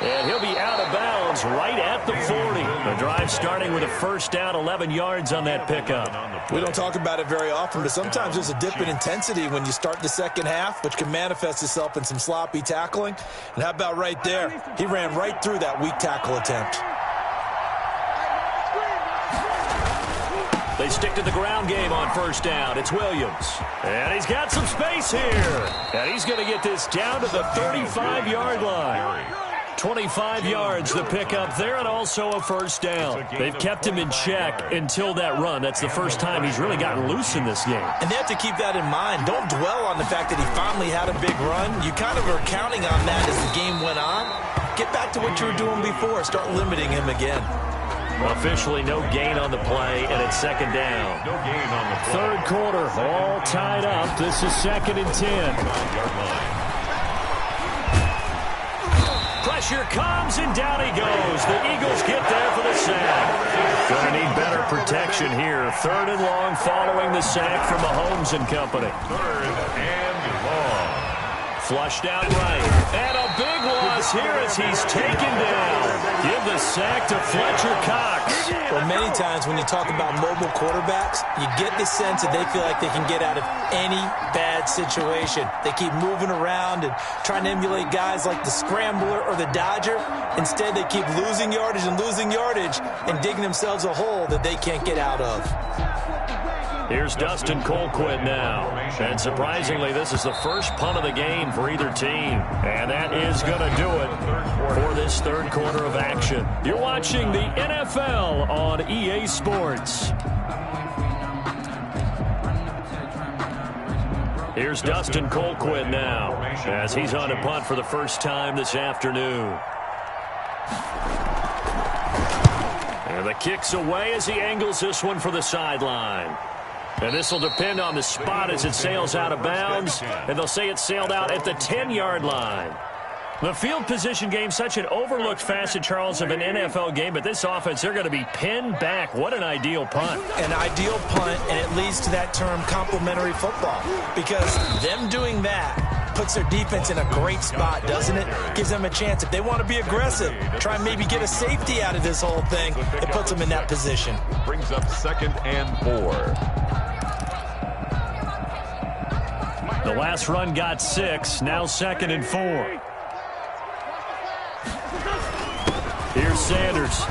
And he'll be out of bounds right at the 40. The drive starting with a first down, 11 yards on that pickup. We don't talk about it very often, but sometimes there's a dip in intensity when you start the second half, which can manifest itself in some sloppy tackling. And how about right there? He ran right through that weak tackle attempt. They stick to the ground game on first down. It's Williams. And he's got some space here. And he's going to get this down to the 35-yard line. 25 yards the pickup there, and also a first down. They've kept him in check until that run. That's the first time he's really gotten loose in this game. And they have to keep that in mind. Don't dwell on the fact that he finally had a big run. You kind of are counting on that as the game went on. Get back to what you were doing before. Start limiting him again. Well, officially no gain on the play, and it's 2nd down. No gain on the play. 3rd quarter, all tied up. This is 2nd and 10. Pressure comes, and down he goes. The Eagles get there for the sack. Going to need better protection here. 3rd and long following the sack from Mahomes and company. 3rd and long. Flushed out right. And a big loss here as he's taken down. Give the sack to Fletcher Cox. Well, many times when you talk about mobile quarterbacks, you get the sense that they feel like they can get out of any bad situation. They keep moving around and trying to emulate guys like the Scrambler or the Dodger. Instead, they keep losing yardage and digging themselves a hole that they can't get out of. Here's Dustin Colquitt now. And surprisingly, this is the first punt of the game for either team. And that is going to do it for this 3rd quarter of action. You're watching the NFL on EA Sports. Here's Dustin Colquitt now as he's on to punt for the first time this afternoon. And the kick's away as he angles this one for the sideline. And this will depend on the spot as it sails out of bounds. And they'll say it sailed out at the 10-yard line. The field position game, such an overlooked facet, Charles, of an NFL game. But this offense, they're going to be pinned back. What an ideal punt. An ideal punt, and it leads to that term complementary football. Because them doing that puts their defense in a great spot, doesn't it? Gives them a chance. If they want to be aggressive, try and maybe get a safety out of this whole thing, it puts them in that position. Brings up 2nd and 4. The last run got 6. Now 2nd and 4. Here's Sanders.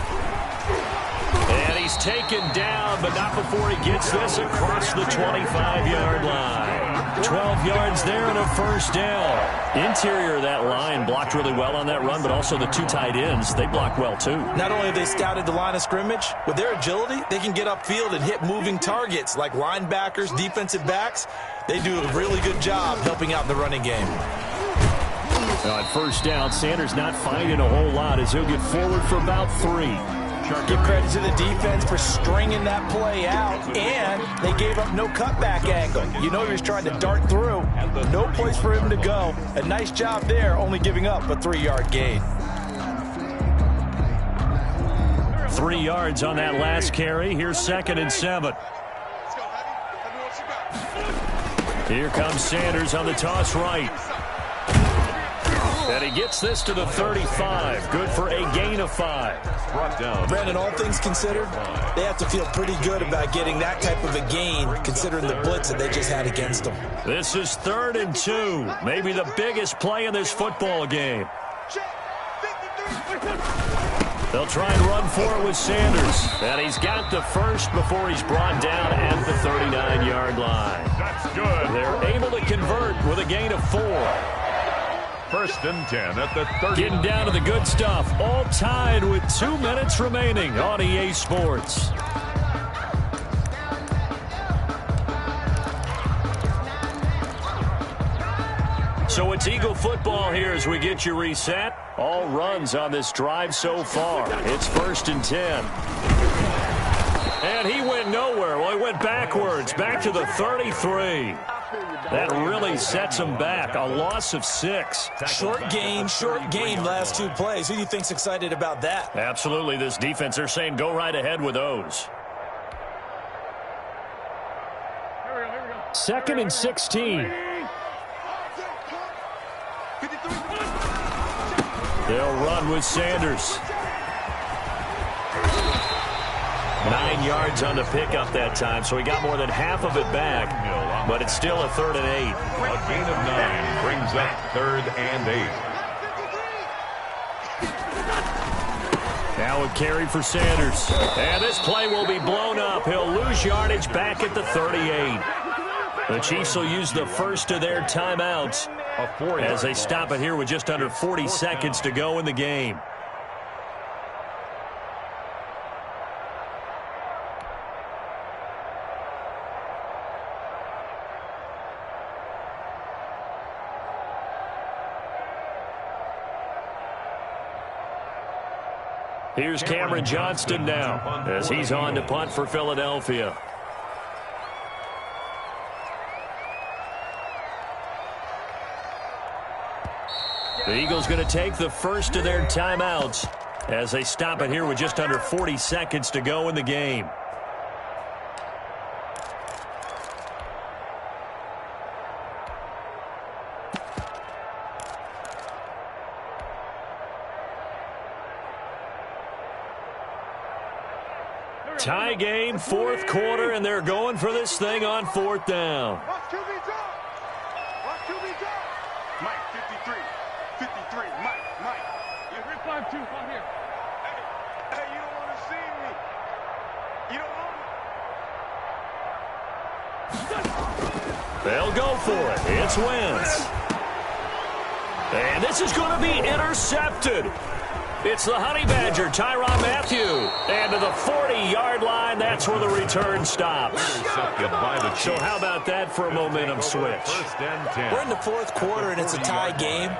And he's taken down, but not before he gets this across the 25-yard line. 12 yards there and a first down. Interior of that line blocked really well on that run, but also the 2 tight ends, they blocked well too. Not only have they scouted the line of scrimmage, with their agility, they can get upfield and hit moving targets like linebackers, defensive backs. They do a really good job helping out in the running game. On first down, Sanders not finding a whole lot as he'll get forward for about 3. Give credit to the defense for stringing that play out, and they gave up no cutback angle. You know he was trying to dart through. No place for him to go. A nice job there, only giving up a 3-yard gain. 3 yards on that last carry. Here's 2nd and 7. Here comes Sanders on the toss right. And he gets this to the 35. Good for a gain of 5. Brought down. Brandon, all things considered, they have to feel pretty good about getting that type of a gain, considering the blitz that they just had against them. This is 3rd and 2. Maybe the biggest play in this football game. They'll try and run for it with Sanders. And he's got the first before he's brought down at the 39-yard line. That's good. They're able to convert with a gain of 4. 1st and 10 at the 30. Getting down to the good stuff. All tied with 2 minutes remaining on EA Sports. So it's Eagle football here as we get you reset. All runs on this drive so far. It's 1st and 10. And he went nowhere. Well, he went backwards, back to the 33. That really sets him back. A loss of 6. Short game, last 2 plays. Who do you think's excited about that? Absolutely. This defense, they're saying go right ahead with those. 2nd and 16. They'll run with Sanders. 9 yards on the pickup that time, so he got more than half of it back. But it's still a 3rd and 8. A gain of 9 brings up 3rd and 8. Now a carry for Sanders. And this play will be blown up. He'll lose yardage back at the 38. The Chiefs will use the first of their timeouts as they stop it here with just under 40 seconds to go in the game. Here's Cameron Johnston now as he's on to punt for Philadelphia. The Eagles going to take the first of their timeouts as they stop it here with just under 40 seconds to go in the game. Tie game, 4th quarter, and they're going for this thing on 4th down. Watch QB drop. Watch QB drop. Mike, 53. 53. Mike. Yeah, we're 5-2. Come here. Hey, you don't want to see me. You don't want They'll go for it. It's Wentz. And this is going to be intercepted. It's the Honey Badger, Tyrann Mathieu. And to the 40-yard line, that's where the return stops. So how about that for a momentum switch? We're in the fourth quarter, and it's a tie game.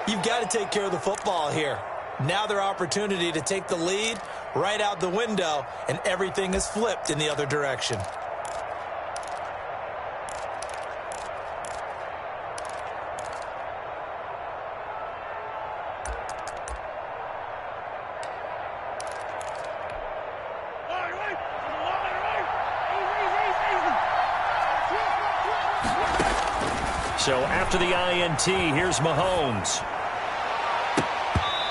You've got to take care of the football here. Now their opportunity to take the lead right out the window, and everything is flipped in the other direction. So after the INT, here's Mahomes.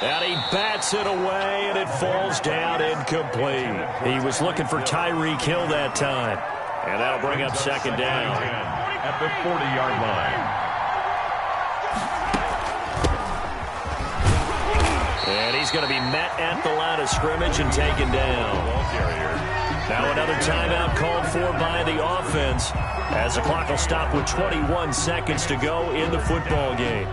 And he bats it away, and it falls down incomplete. He was looking for Tyreek Hill that time. And that'll bring up second down. At the 40-yard line. And he's going to be met at the line of scrimmage and taken down. Now another timeout called for by the offense as the clock will stop with 21 seconds to go in the football game.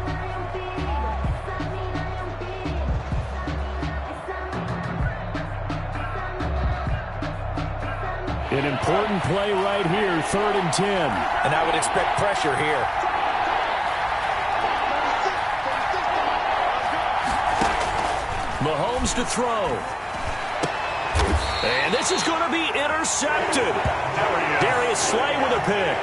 An important play right here, 3rd and 10. And I would expect pressure here. Mahomes to throw. And this is going to be intercepted. Darius Slay with a pick.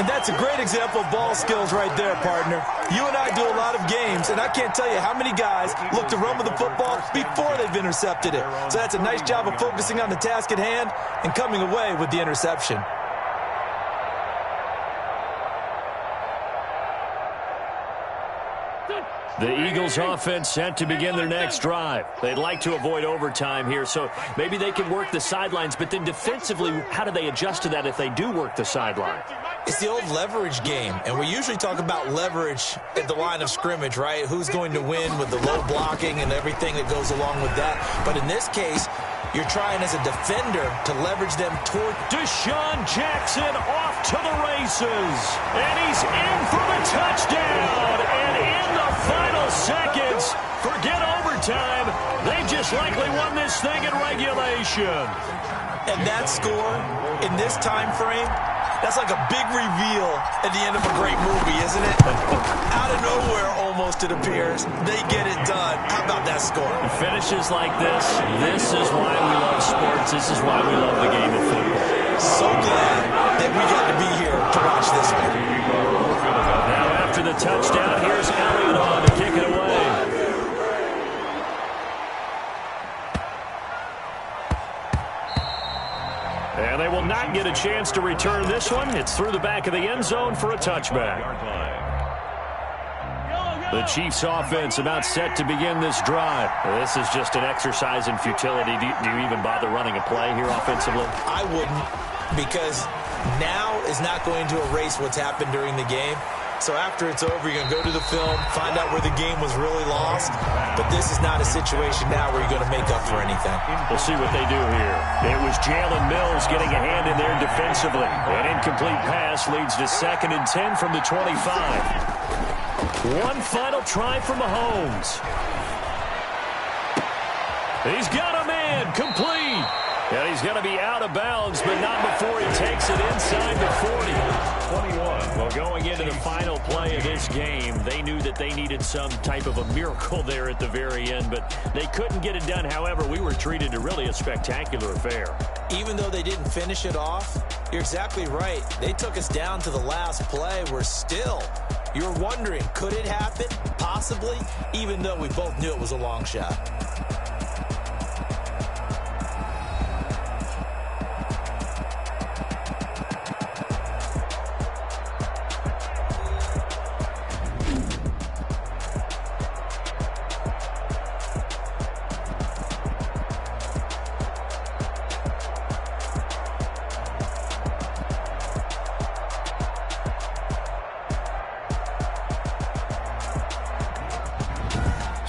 And that's a great example of ball skills right there, partner. You and I do a lot of games, and I can't tell you how many guys look to run with the football before they've intercepted it. So that's a nice job of focusing on the task at hand and coming away with the interception. The Eagles offense set to begin their next drive. They'd like to avoid overtime here, so maybe they can work the sidelines, but then defensively, how do they adjust to that if they do work the sideline? It's the old leverage game, and we usually talk about leverage at the line of scrimmage, right? Who's going to win with the low blocking and everything that goes along with that. But in this case, you're trying as a defender to leverage them toward Deshaun Jackson off to the races. And he's in for the touchdown. And in the final seconds, forget overtime. They just likely won this thing in regulation. And that score in this time frame, that's like a big reveal at the end of a great movie, isn't it? Out of nowhere, almost, it appears. They get it done. How about that score? Finishes like this. This is why we love sports. This is why we love the game of football. So glad that we got to be here to watch this one. Now after the touchdown, here's Elliott on to kick it away. And they will not get a chance to return this one. It's through the back of the end zone for a touchback. The Chiefs offense about set to begin this drive. This is just an exercise in futility. Do you even bother running a play here offensively? I wouldn't, because now is not going to erase what's happened during the game. So after it's over, you're going to go to the film, find out where the game was really lost. But this is not a situation now where you're going to make up for anything. We'll see what they do here. It was Jalen Mills getting a hand in there defensively. An incomplete pass leads to 2nd and 10 from the 25. One final try for Mahomes. He's got a man, complete. And he's going to be out of bounds, but not before he takes it inside the 40. 21. Well, going into the final play of this game, they knew that they needed some type of a miracle there at the very end, but they couldn't get it done. However, we were treated to really a spectacular affair. Even though they didn't finish it off, you're exactly right. They took us down to the last play. We're still, you're wondering, could it happen? Possibly, even though we both knew it was a long shot.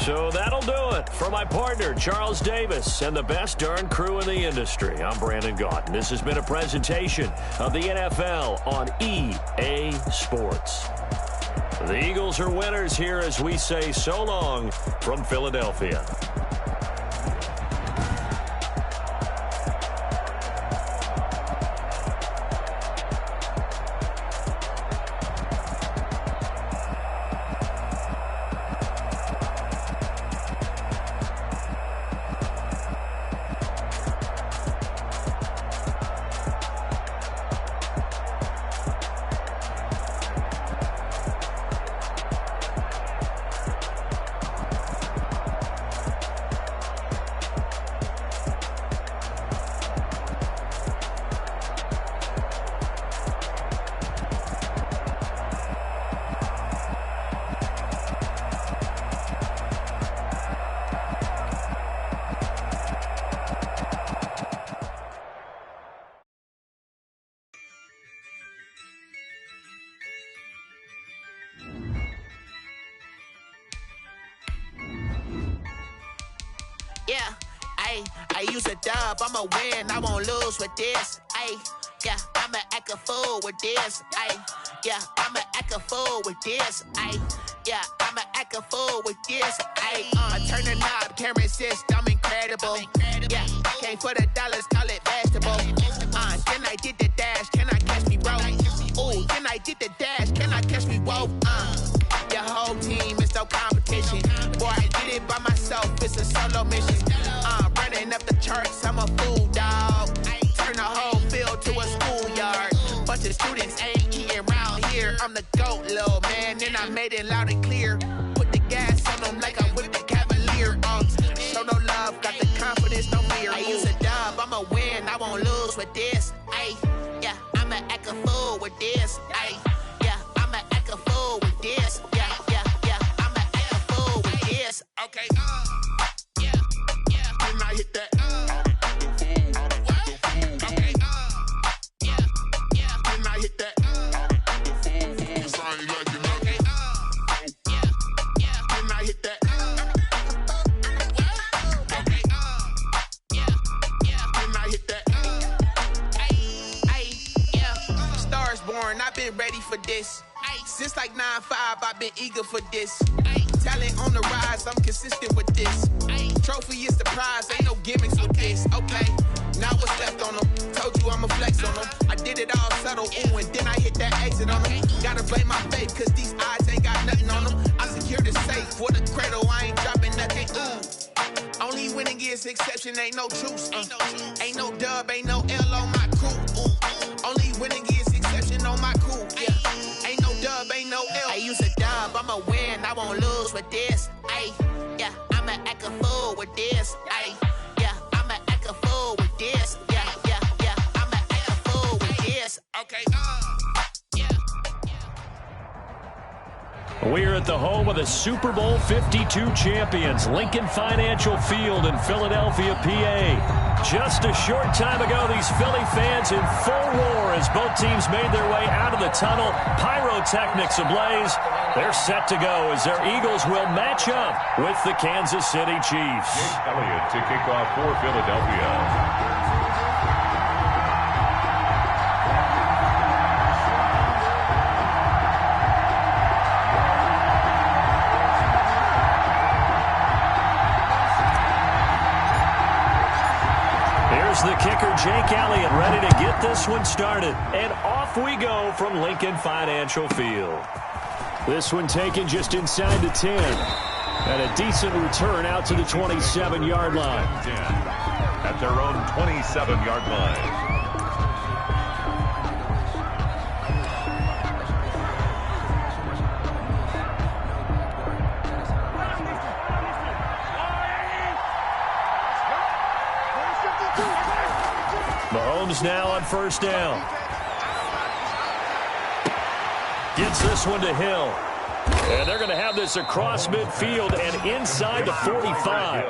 So that'll do it for my partner, Charles Davis, and the best darn crew in the industry. I'm Brandon Gaudin. This has been a presentation of the NFL on EA Sports. The Eagles are winners here as we say so long from Philadelphia. Yeah, I use a dub, I'ma win, I won't lose with this. Yeah, I'ma act a fool with this. Yeah, I'ma act a fool with this. Yeah, I'ma act a fool with this. Turn the knob, camera assist, I'm incredible. Yeah, came for the dollars, call it vegetable. Then I did the dash, can I catch me, bro? Ooh, then I did the dash, can I catch me, whoa? Your whole team is no competition. Boy, I did it by myself, it's a solo mission. Running up the charts, I'm a fool, dog. Turn the whole field to a schoolyard. Bunch of students ain't eating round here. I'm the GOAT, little man, and I made it loud and clear. Put the gas on them like I'm with the Cavalier. Show no love, got the confidence, no fear. I use a dub, I'ma win, I won't lose with this. Yeah, I'ma act a fool with this. Yeah, I'ma act a fool with this. Yeah, I'ma act a fool with this. Okay, yeah, can I hit that? Okay, yeah, can I hit that? Cause I ain't like it, okay, yeah, can I hit that? Okay, yeah, can I hit that? Yeah, Stars born, I've been ready for this. Since like 9-5, I've been eager for this. Talent on the rise, I'm consistent with this. Trophy is the prize, ain't no gimmicks with this. Okay, now what's left on them? Told you I'ma flex on them. I did it all subtle, ooh, and then I hit that exit on them. Gotta blame my faith, cause these odds ain't got nothing on them. I secure the safe for the cradle, I ain't dropping nothing, ooh. Only winning is exception, ain't no truce. Ain't no dub, ain't no L on my crew. Only winning is exception on my crew. Yeah, ain't no dub, ain't no L. I use a dub, I'ma win, I won't lose with this. Yeah, I'ma act a fool with this. Yeah, I'ma act a fool with this. Yeah, I'ma act a fool with this. Okay, yeah. We're at the home of the Super Bowl 52 champions, Lincoln Financial Field in Philadelphia, PA. Just a short time ago, these Philly fans in full roar as both teams made their way out of the tunnel. Pyrotechnics ablaze. They're set to go as their Eagles will match up with the Kansas City Chiefs. Jake Elliott to kick off for Philadelphia. The kicker, Jake Elliott, ready to get this one started. And off we go from Lincoln Financial Field. This one taken just inside the 10. And a decent return out to the 27-yard line. At their own 27-yard line. Mahomes now on first down. Gets this one to Hill. And they're going to have this across midfield and inside the 45.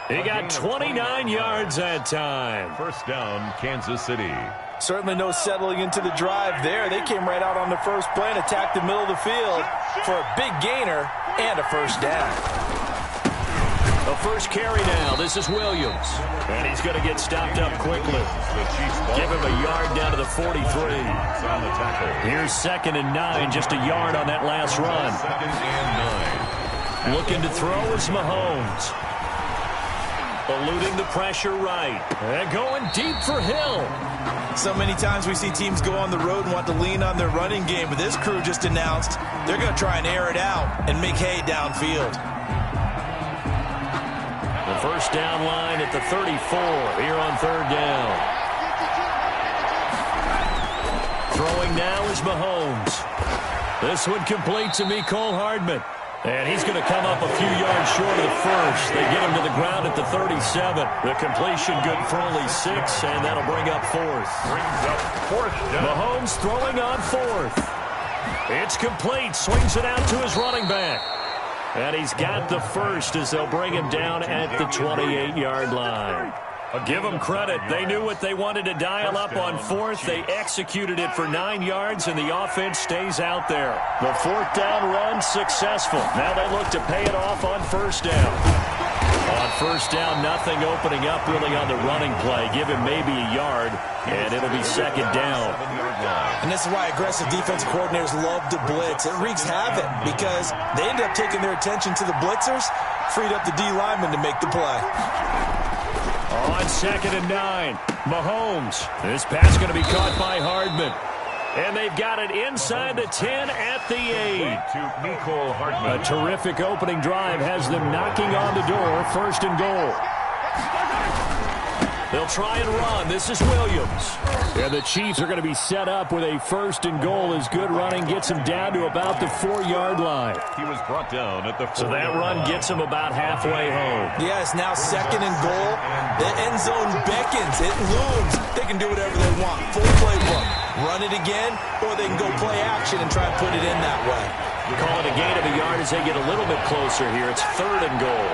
He got 29 yards that time. First down, Kansas City. Certainly no settling into the drive there. They came right out on the first play and attacked the middle of the field for a big gainer and a first down. The first carry now. This is Williams. And he's going to get stopped up quickly. Give him a yard down to the 43. Here's 2nd and 9. Just a yard on that last run. 2nd and 9. Looking to throw is Mahomes. Eluding the pressure right. And going deep for Hill. So many times we see teams go on the road and want to lean on their running game. But this crew just announced they're going to try and air it out and make hay downfield. The first down line at the 34 here on 3rd down. Throwing now is Mahomes. This one complete to Mecole Hardman. And he's going to come up a few yards short of the first. They get him to the ground at the 37. The completion good for only 6, and that'll bring up 4th. Brings up 4th down. Mahomes throwing on 4th. It's complete. Swings it out to his running back. And he's got the first as they'll bring him down at the 28-yard line. Give them credit. They knew what they wanted to dial up on 4th. They executed it for 9 yards, and the offense stays out there. The 4th down run successful. Now they look to pay it off on 1st down. On first down, nothing opening up really on the running play. Give him maybe a yard, and it'll be second down. And this is why aggressive defensive coordinators love to blitz. It wreaks havoc because they end up taking their attention to the blitzers, freed up the D lineman to make the play. On 2nd and 9, Mahomes. This pass going to be caught by Hardman. And they've got it inside the 10 at the 8. A terrific opening drive has them knocking on the door. 1st and goal. They'll try and run. This is Williams. And the Chiefs are going to be set up with a 1st and goal as good running gets them down to about the 4-yard line. He was brought down at the 4-yard line. So that run gets them about halfway home. Yes, now 2nd and goal. The end zone beckons. It looms. They can do whatever they want. Full playbook. Run it again, or they can go play action and try and put it in that way. You call it a gain of a yard as they get a little bit closer here. It's 3rd and goal.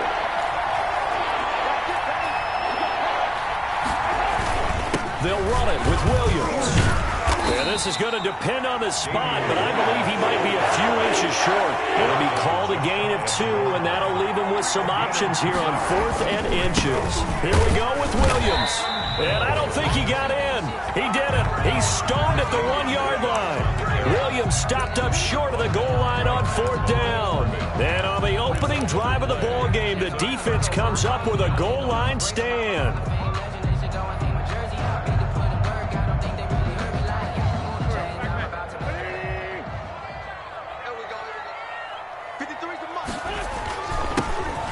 They'll run it with Williams. Yeah, this is going to depend on the spot, but I believe he might be a few inches short. It'll be called a gain of 2, and that'll leave him with some options here on 4th and inches. Here we go with Williams. And I don't think he got in. He didn't. He's stoned at the 1-yard line. Williams stopped up short of the goal line on 4th down. And on the opening drive of the ball game, the defense comes up with a goal line stand.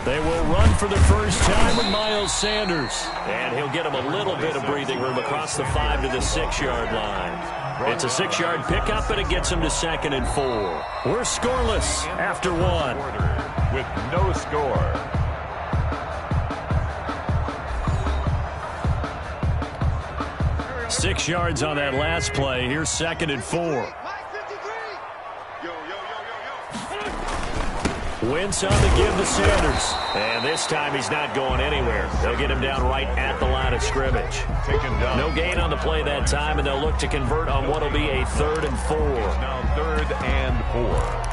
They will run for the first time with Miles Sanders. And he'll get him a little bit of breathing room across the 5 to the 6-yard line. It's a 6-yard pickup, and it gets him to 2nd and 4. We're scoreless after 1. With no score. Six yards on that last play. Here's 2nd and 4. Wentz on to give to Sanders. And this time he's not going anywhere. They'll get him down right at the line of scrimmage. No gain on the play that time, and they'll look to convert on what will be a 3rd and 4. Now 3rd and 4.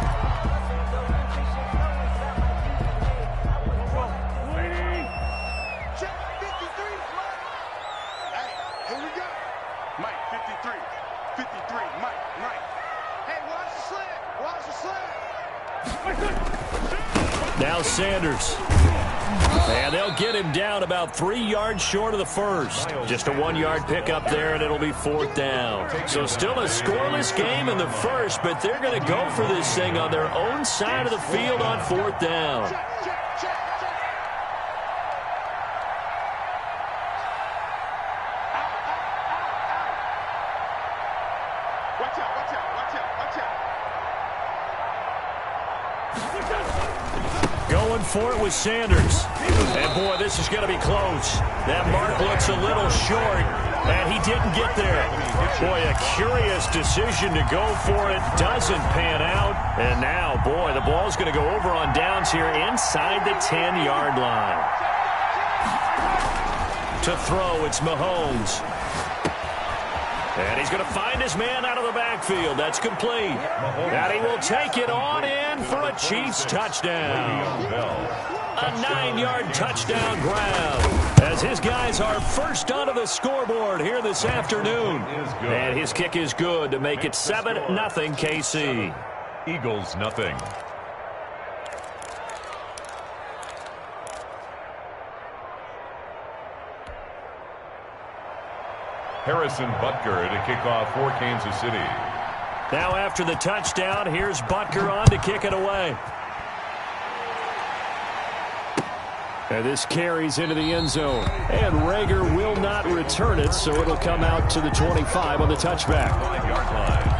Now Sanders. And they'll get him down about 3 yards short of the first. Just a 1-yard pickup there, and it'll be 4th down. So still a scoreless game in the first, but they're going to go for this thing on their own side of the field on 4th down. Going for it with Sanders. And, boy, this is going to be close. That mark looks a little short, and he didn't get there. Boy, a curious decision to go for it. Doesn't pan out. And now, boy, the ball's going to go over on downs here inside the 10-yard line. To throw, it's Mahomes. And he's going to find his man out of the backfield. That's complete. And he will take it on in for a Chiefs touchdown. A 9-yard touchdown grab as his guys are first onto the scoreboard here this afternoon. And his kick is good to make it 7-0 KC. Eagles nothing. Harrison Butker to kick off for Kansas City. Now after the touchdown, here's Butker on to kick it away. And this carries into the end zone. And Rager will not return it, so it'll come out to the 25 on the touchback. 5-yard line.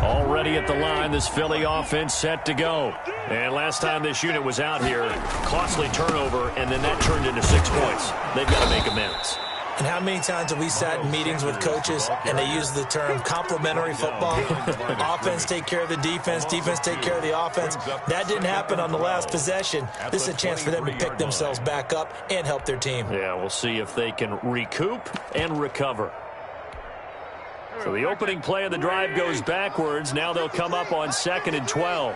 Already at the line, this Philly offense set to go. And last time this unit was out here, costly turnover, and then that turned into 6 points. They've got to make amends. And how many times have we sat in meetings with coaches and they use the term complementary football? Offense take care of the defense, defense take care of the offense. That didn't happen on the last possession. This is a chance for them to pick themselves back up and help their team. Yeah, we'll see if they can recoup and recover. So the opening play of the drive goes backwards. Now they'll come up on 2nd and 12.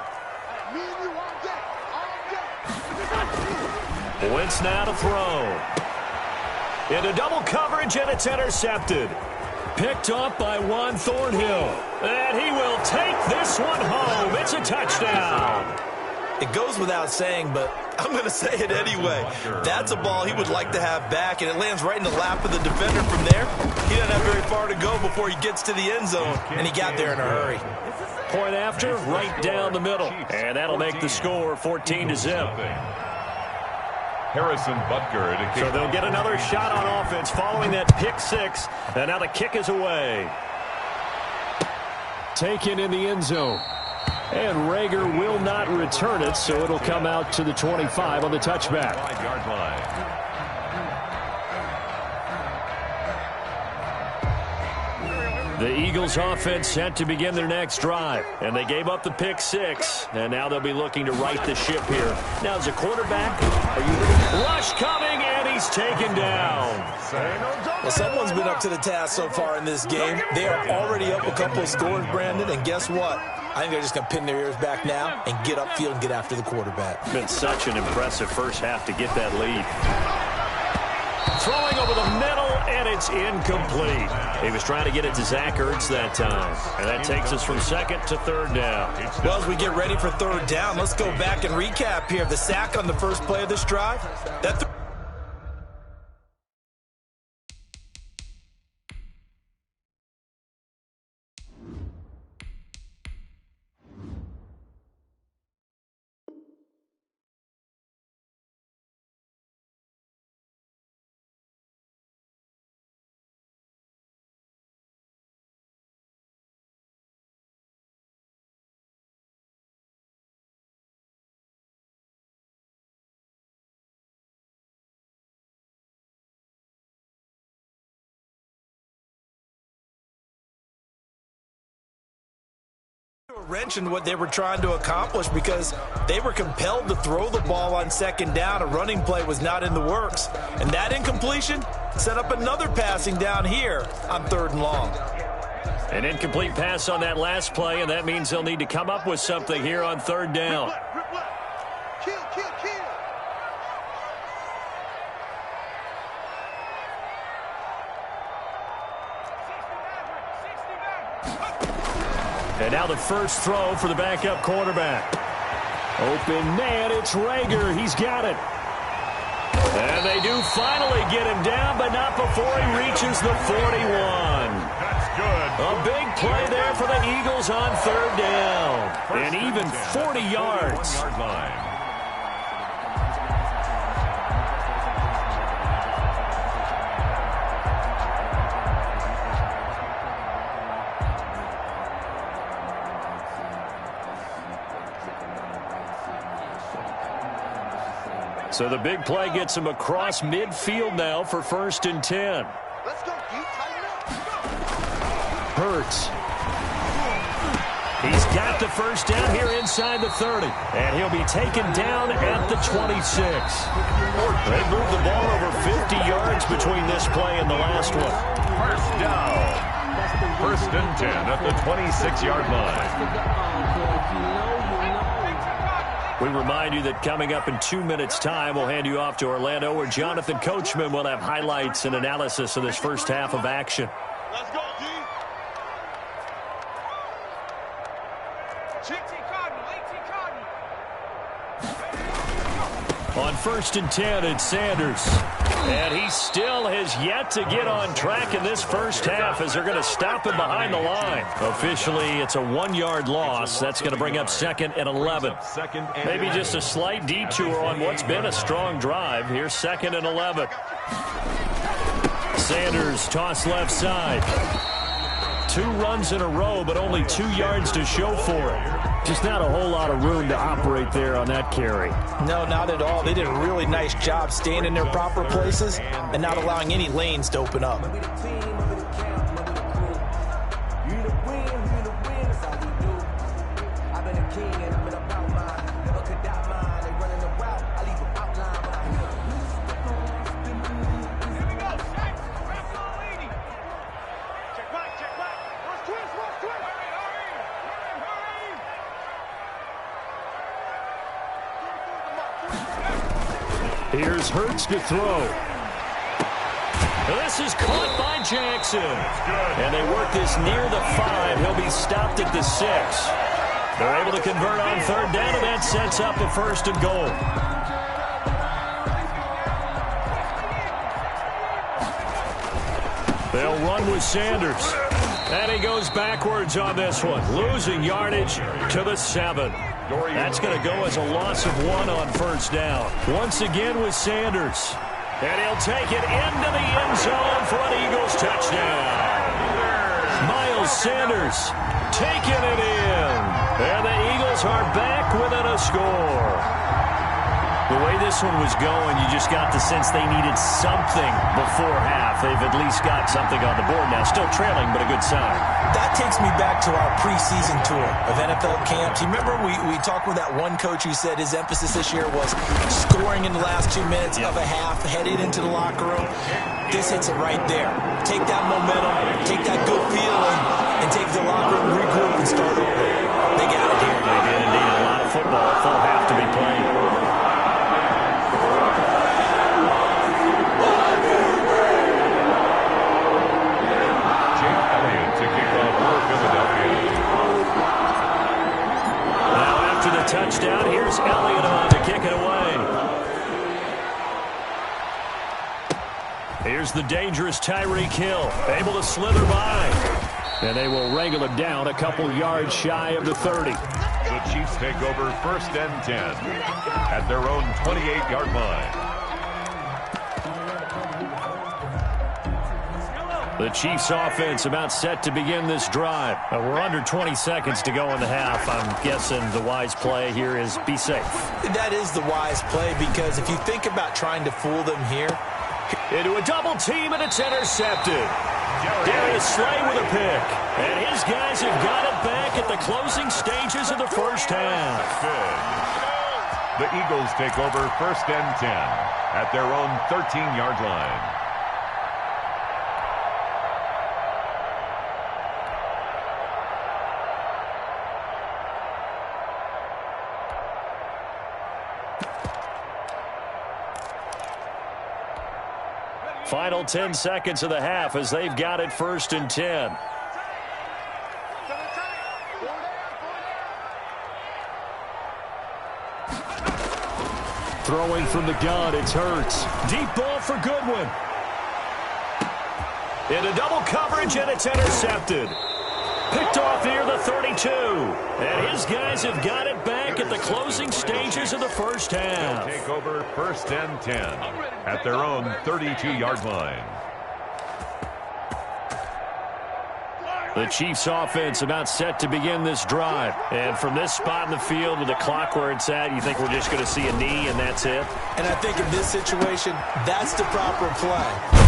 Wentz now to throw. Into double coverage, and it's intercepted. Picked off by Juan Thornhill. And he will take this one home. It's a touchdown. It goes without saying, but I'm going to say it anyway. That's a ball he would like to have back, and it lands right in the lap of the defender from there. He doesn't have very far to go before he gets to the end zone, and he got there in a hurry. Point after, right down the middle. And that'll make the score 14-0. Harrison Butker to kick. So they'll get another shot on offense following that pick six. And now the kick is away. Taken in the end zone. And Rager will not return it, so it'll come out to the 25 on the touchback. 5-yard line. The Eagles offense set to begin their next drive. And they gave up the pick six. And now they'll be looking to right the ship here. Now as a quarterback, are you ready? Rush coming, and he's taken down. Well, someone's been up to the task so far in this game. They are already up a couple of scores, Brandon, and guess what? I think they're just going to pin their ears back now and get upfield and get after the quarterback. Been such an impressive first half to get that lead. Throwing over the middle, and it's incomplete. He was trying to get it to Zach Ertz that time. And that takes us from 2nd to 3rd down. Well, as we get ready for 3rd down, let's go back and recap here. The sack on the first play of this drive. A wrench in what they were trying to accomplish because they were compelled to throw the ball on 2nd down. A running play was not in the works. And that incompletion set up another passing down here on 3rd and long. An incomplete pass on that last play, and that means they'll need to come up with something here on 3rd down. Kill, kill, kill. And now the first throw for the backup quarterback. Open man, it's Rager. He's got it. And they do finally get him down, but not before he reaches the 41. That's good. A big play there for the Eagles on 3rd down. And even 40 yards. 1-yard line. So the big play gets him across midfield now for 1st and 10. Let's go, D. Tighten up. Hurts. He's got the first down here inside the 30. And he'll be taken down at the 26. They moved the ball over 50 yards between this play and the last one. First down. 1st and 10 at the 26-yard line. We remind you that coming up in 2 minutes' time, we'll hand you off to Orlando, where Jonathan Coachman will have highlights and analysis of this first half of action. Let's go, D. On 1st and 10, it's Sanders. And he still has yet to get on track in this first half as they're going to stop him behind the line. Officially, it's a 1-yard loss. That's going to bring up 2nd and 11. Maybe just a slight detour on what's been a strong drive. Here's 2nd and 11. Sanders toss left side. 2 runs in a row, but only 2 yards to show for it. Just not a whole lot of room to operate there on that carry. No, not at all. They did a really nice job staying in their proper places and not allowing any lanes to open up. Here's Hurts to throw. This is caught by Jackson. And they work this near the 5. He'll be stopped at the 6. They're able to convert on 3rd down, and that sets up a 1st and goal. They'll run with Sanders. And he goes backwards on this one, losing yardage to the 7. That's going to go as a loss of 1 on 1st down. Once again with Sanders. And he'll take it into the end zone for an Eagles touchdown. Miles Sanders taking it in. And the Eagles are back within a score. The way this one was going, you just got the sense they needed something before half. They've at least got something on the board now. Still trailing, but a good sign. That takes me back to our preseason tour of NFL camps. You remember we talked with that one coach who said his emphasis this year was scoring in the last 2 minutes of a half, headed into the locker room. This hits it right there. Take that momentum, take that good feeling, and take the locker room, regroup, and start over. They got it here. They did indeed. A lot of football. Full half to be played. Touchdown. Here's Elliott on to kick it away. Here's the dangerous Tyreek Hill, able to slither by. And they will wrangle it down a couple yards shy of the 30. The Chiefs take over 1st and 10 at their own 28-yard line. The Chiefs offense about set to begin this drive. We're under 20 seconds to go in the half. I'm guessing the wise play here is be safe. That is the wise play, because if you think about trying to fool them here. Into a double team, and it's intercepted. Darius Slay with a pick. And his guys have got it back at the closing stages of the 1st half. The Eagles take over 1st and 10 at their own 13-yard line. Final 10 seconds of the half as they've got it 1st and 10. Throwing from the gun, it's Hurts. Deep ball for Goodwin. Into double coverage, and it's intercepted. Picked off near the 32. And his guys have got it back at the closing stages of the 1st half. They'll take over 1st and 10 at their own 32-yard line. The Chiefs offense about set to begin this drive. And from this spot in the field with the clock where it's at, you think we're just going to see a knee and that's it? And I think in this situation, that's the proper play.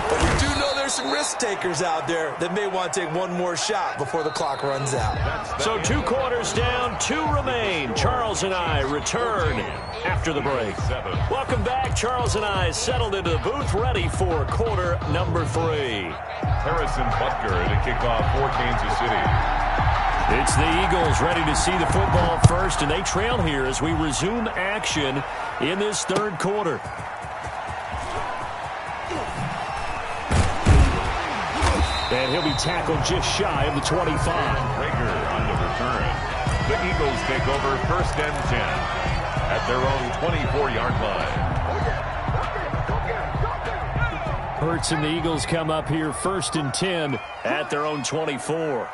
But we do know there's some risk takers out there that may want to take one more shot before the clock runs out. So 2 quarters down, 2 remain. Charles and I return after the break. Welcome back. Charles and I settled into the booth, ready for quarter number 3. Harrison Butker to kick off for Kansas City. It's the Eagles ready to see the football first, and they trail here as we resume action in this 3rd quarter. And he'll be tackled just shy of the 25. Rager on the return. The Eagles take over 1st and 10 at their own 24-yard line. Hurts and the Eagles come up here 1st and 10 at their own 24.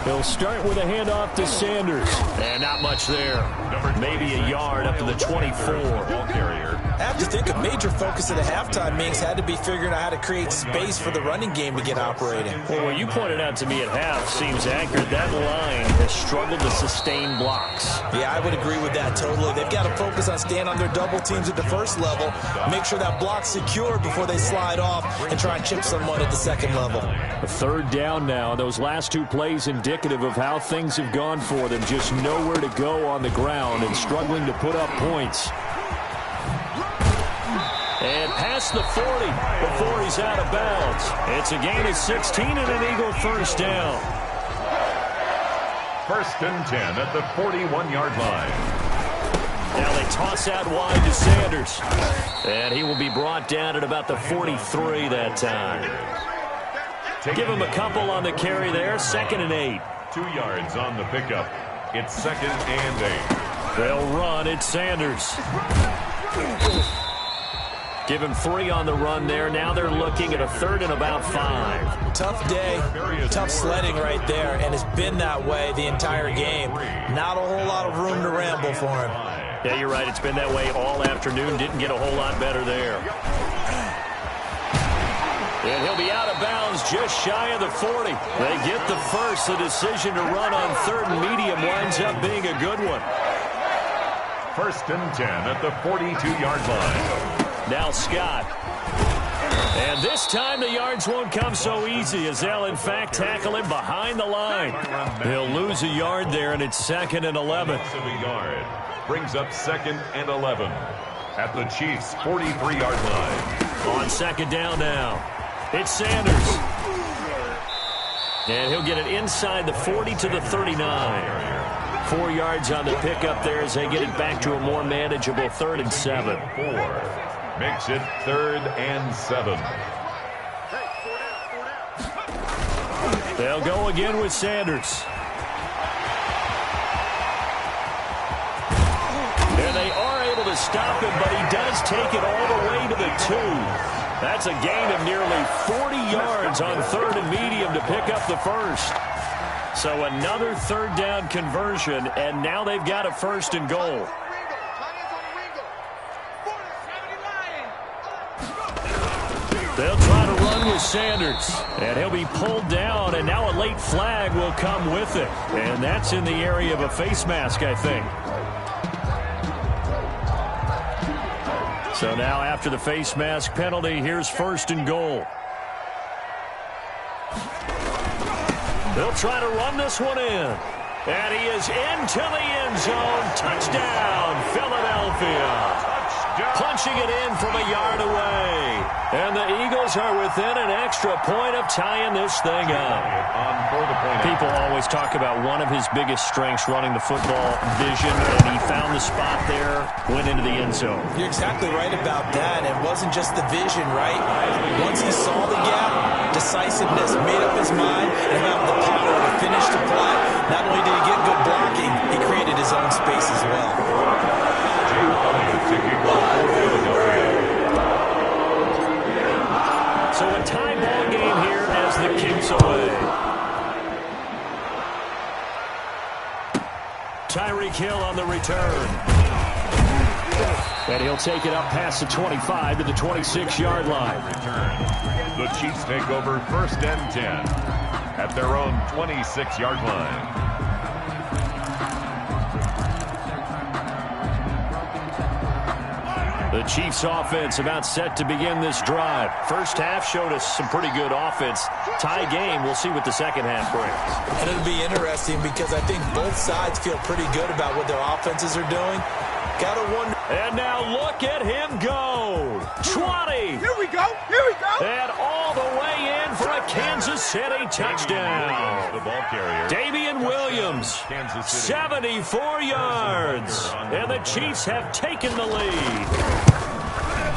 He'll start with a handoff to Sanders. And not much there. Maybe a yard up to the 24. I have to think a major focus of the halftime meetings had to be figuring out how to create space for the running game to get operating. Well, what you pointed out to me at half seems accurate. That line has struggled to sustain blocks. Yeah, I would agree with that totally. They've got to focus on staying on their double teams at the first level, make sure that block's secure before they slide off and try and chip someone at the second level. A third down now. Those last two plays indicative of how things have gone for them. Just nowhere to go on the ground and struggling to put up points. And past the 40 before he's out of bounds. It's a gain of 16 and an Eagle first down. First and 10 at the 41-yard line. Now they toss out wide to Sanders. And he will be brought down at about the 43 that time. Give him a couple on the carry there. 2nd and 8. 2 yards on the pickup. It's 2nd and 8. They'll run. It's Sanders. Give him 3 on the run there. Now they're looking at a 3rd and about 5. Tough day, tough sledding right there, and it's been that way the entire game. Not a whole lot of room to ramble for him. Yeah, you're right. It's been that way all afternoon. Didn't get a whole lot better there. And he'll be out of bounds just shy of the 40. They get the first. The decision to run on 3rd and medium winds up being a good one. First and 10 at the 42-yard line. Now Scott. And this time the yards won't come so easy as they'll, in fact, tackle him behind the line. He'll lose a yard there, and it's 2nd and 11. A yard brings up 2nd and 11 at the Chiefs' 43-yard line. On 2nd down now. It's Sanders. And he'll get it inside the 40 to the 39. 4 yards on the pickup there as they get it back to a more manageable 3rd and 7. 4 makes it 3rd and 7. They'll go again with Sanders. And they are able to stop him, but he does take it all the way to the 2. That's a gain of nearly 40 yards on 3rd and medium to pick up the first. So another 3rd down conversion, and now they've got a 1st and goal. They'll try to run with Sanders, and he'll be pulled down, and now a late flag will come with it. And that's in the area of a face mask, I think. So now after the face mask penalty, here's 1st and goal. They'll try to run this one in. And he is into the end zone. Touchdown, Philadelphia. Punching it in from a yard away. And the Eagles are within an extra point of tying this thing up. People always talk about one of his biggest strengths running the football, vision, and he found the spot there, went into the end zone. You're exactly right about that. It wasn't just the vision, right? Once he saw the gap, decisiveness, made up his mind, and had the power to finish the play. Not only did he get good blocking, he created his own space as well. So a tie ball game here as the kick's away. Tyreek Hill on the return. And he'll take it up past the 25 to the 26-yard line. The Chiefs take over 1st and 10 at their own 26-yard line. The Chiefs offense about set to begin this drive. First half showed us some pretty good offense. Tie game, we'll see what the second half brings. And it'll be interesting because I think both sides feel pretty good about what their offenses are doing. Gotta wonder. And now look at him go. 20. Here we go. Here we go. And all the way in for a Kansas City touchdown. The ball carrier. Damian Williams, 74 yards. And the Chiefs have taken the lead.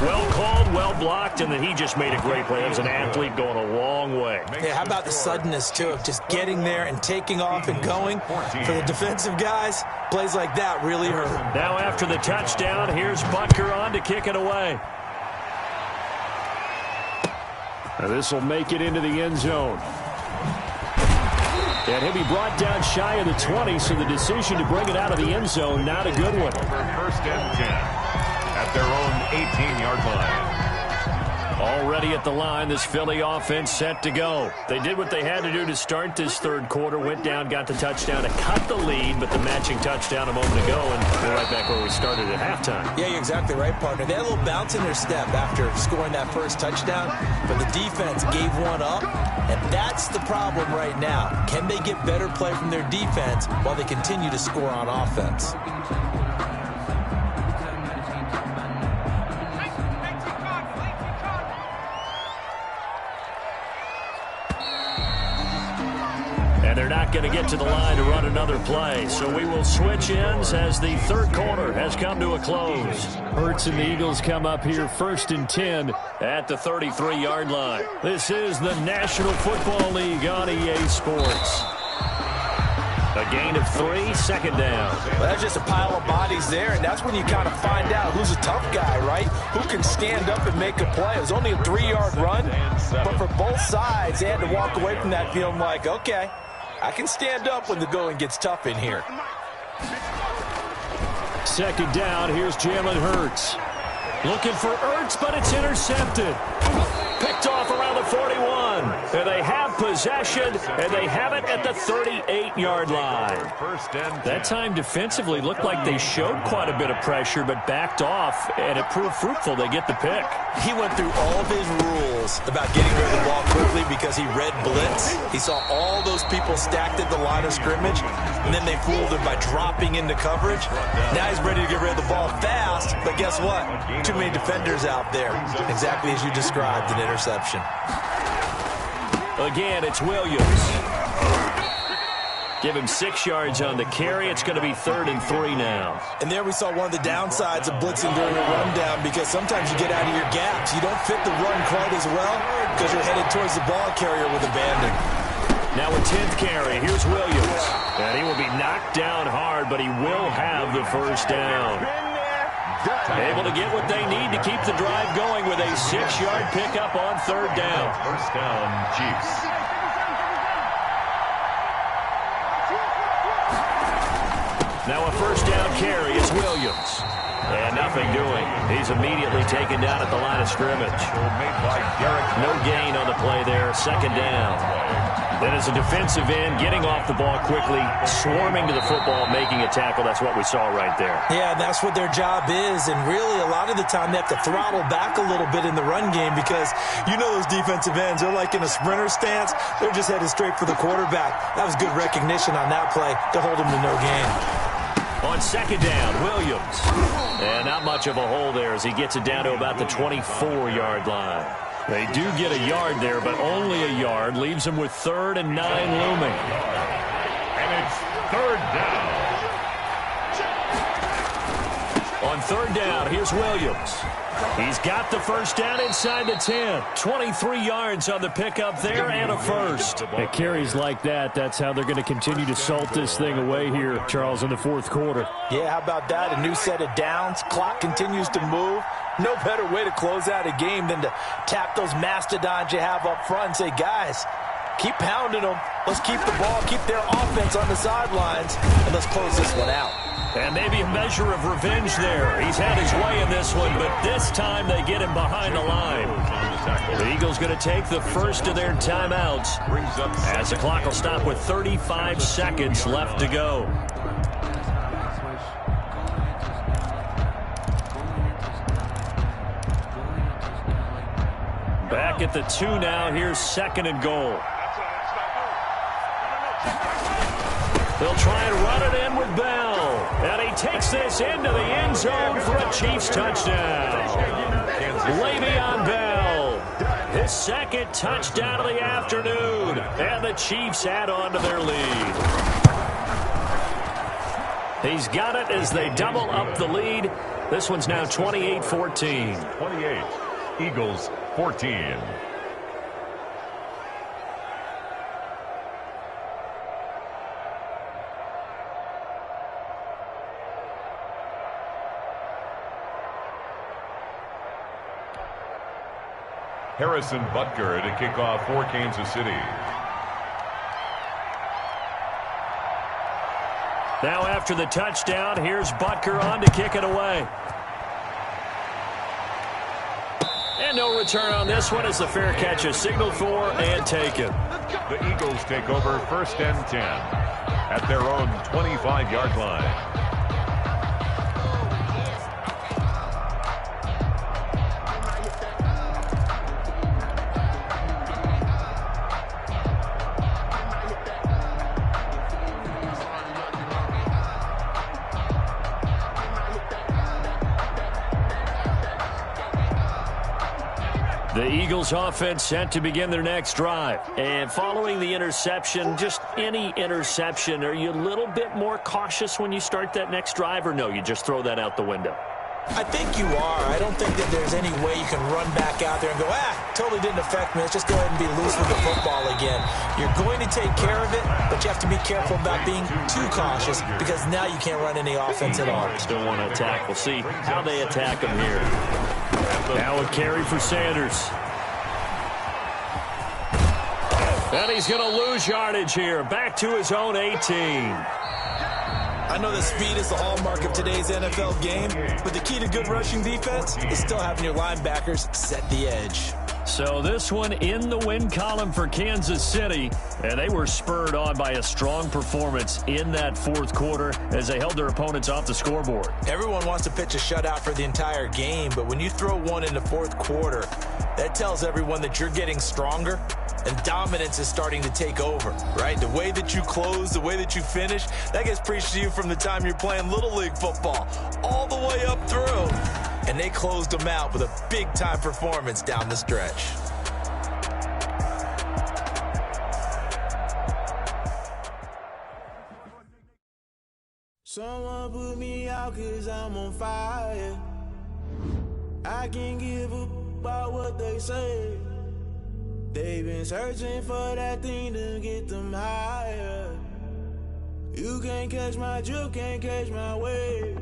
Well called, well blocked, and then he just made a great play. It was an athlete going a long way. Yeah, how about the suddenness, too, of just getting there and taking off and going? For the defensive guys, plays like that really hurt. Now after the touchdown, here's Butker on to kick it away. Now this will make it into the end zone. And he'll be brought down shy of the 20, so the decision to bring it out of the end zone, not a good one. First and 10 at their own 18-yard line. Already at the line, this Philly offense set to go. They did what they had to do to start this third quarter, went down, got the touchdown to cut the lead, but the matching touchdown a moment ago, and we're right back where we started at halftime. Yeah, you're exactly right, partner. They had a little bounce in their step after scoring that first touchdown, but the defense gave one up, and that's the problem right now. Can they get better play from their defense while they continue to score on offense? And they're not going to get to the line to run another play. So we will switch ends as the third quarter has come to a close. Hurts and the Eagles come up here 1st and 10 at the 33-yard line. This is the National Football League on EA Sports. A gain of 3, second down. Well, that's just a pile of bodies there, and that's when you kind of find out who's a tough guy, right? Who can stand up and make a play. It was only a 3-yard run, but for both sides, they had to walk away from that feeling like, okay, I can stand up when the going gets tough in here. Second down, here's Jalen Hurts. Looking for Ertz, but it's intercepted. Picked off around the 41. And they have possession, and they have it at the 38-yard line. That time defensively looked like they showed quite a bit of pressure, but backed off, and it proved fruitful. They get the pick. He went through all of his rules about getting rid of the ball quickly because he read blitz. He saw all those people stacked at the line of scrimmage, and then they fooled him by dropping into coverage. Now he's ready to get rid of the ball fast, but guess what? Too many defenders out there. Exactly as you described, an interception. Again, it's Williams. Give him 6 yards on the carry. It's going to be 3rd and 3 now. And there we saw one of the downsides of blitzing during a rundown, because sometimes you get out of your gaps. You don't fit the run quite as well because you're headed towards the ball carrier with abandon. Now a 10th carry. Here's Williams. And he will be knocked down hard, but he will have the first down. Able to get what they need to keep the drive going with a 6-yard pickup on 3rd down. First down, Chiefs. Now a first down carry is Williams. And nothing doing. He's immediately taken down at the line of scrimmage. No gain on the play there. Second down. Then as a defensive end, getting off the ball quickly, swarming to the football, making a tackle. That's what we saw right there. Yeah, and that's what their job is. And really, a lot of the time, they have to throttle back a little bit in the run game, because you know those defensive ends, they're like in a sprinter stance. They're just headed straight for the quarterback. That was good recognition on that play to hold him to no gain. On second down, Williams. And not much of a hole there as he gets it down to about the 24-yard line. They do get a yard there, but only a yard. Leaves them with 3rd and 9 looming. And it's 3rd down. On 3rd down, here's Williams. He's got the first down inside the 10. 23 yards on the pickup there and a first. At carries like that, that's how they're going to continue to salt this thing away here, Charles, in the 4th quarter. Yeah, how about that? A new set of downs. Clock continues to move. No better way to close out a game than to tap those mastodons you have up front and say, guys, keep pounding them. Let's keep the ball, keep their offense on the sidelines, and let's close this one out. And maybe a measure of revenge there. He's had his way in this one, but this time they get him behind the line. The Eagles going to take the first of their timeouts as the clock will stop with 35 seconds left to go. Back at the 2 now. Here's 2nd and goal. They'll try and run it in with Bell. And he takes this into the end zone for a Chiefs touchdown. Le'Veon Bell, his 2nd touchdown of the afternoon. And the Chiefs add on to their lead. He's got it as they double up the lead. This one's now 28-14. 28. Eagles 14. Harrison Butker to kick off for Kansas City. Now after the touchdown, here's Butker on to kick it away. And no return on this one as the fair catch is signaled for and taken. The Eagles take over 1st and 10 at their own 25-yard line. The Eagles offense set to begin their next drive. And following the interception, just any interception, are you a little bit more cautious when you start that next drive, or no, you just throw that out the window? I think you are. I don't think that there's any way you can run back out there and go, totally didn't affect me. Let's just go ahead and be loose with the football again. You're going to take care of it, but you have to be careful about being too cautious because now you can't run any offense at all. Still want to attack. We'll see how they attack them here. Now a carry for Sanders. And he's going to lose yardage here. Back to his own 18. I know that speed is the hallmark of today's NFL game, but the key to good rushing defense is still having your linebackers set the edge. So this one in the win column for Kansas City, and they were spurred on by a strong performance in that fourth quarter as they held their opponents off the scoreboard. Everyone wants to pitch a shutout for the entire game, but when you throw one in the fourth quarter, that tells everyone that you're getting stronger and dominance is starting to take over, right? The way that you close, the way that you finish, that gets preached to you from the time you're playing Little League football all the way up through. And they closed them out with a big-time performance down the stretch. Someone put me out 'cause I'm on fire. I can't give up about what they say. They've been searching for that thing to get them higher. You can't catch my drift, can't catch my wave.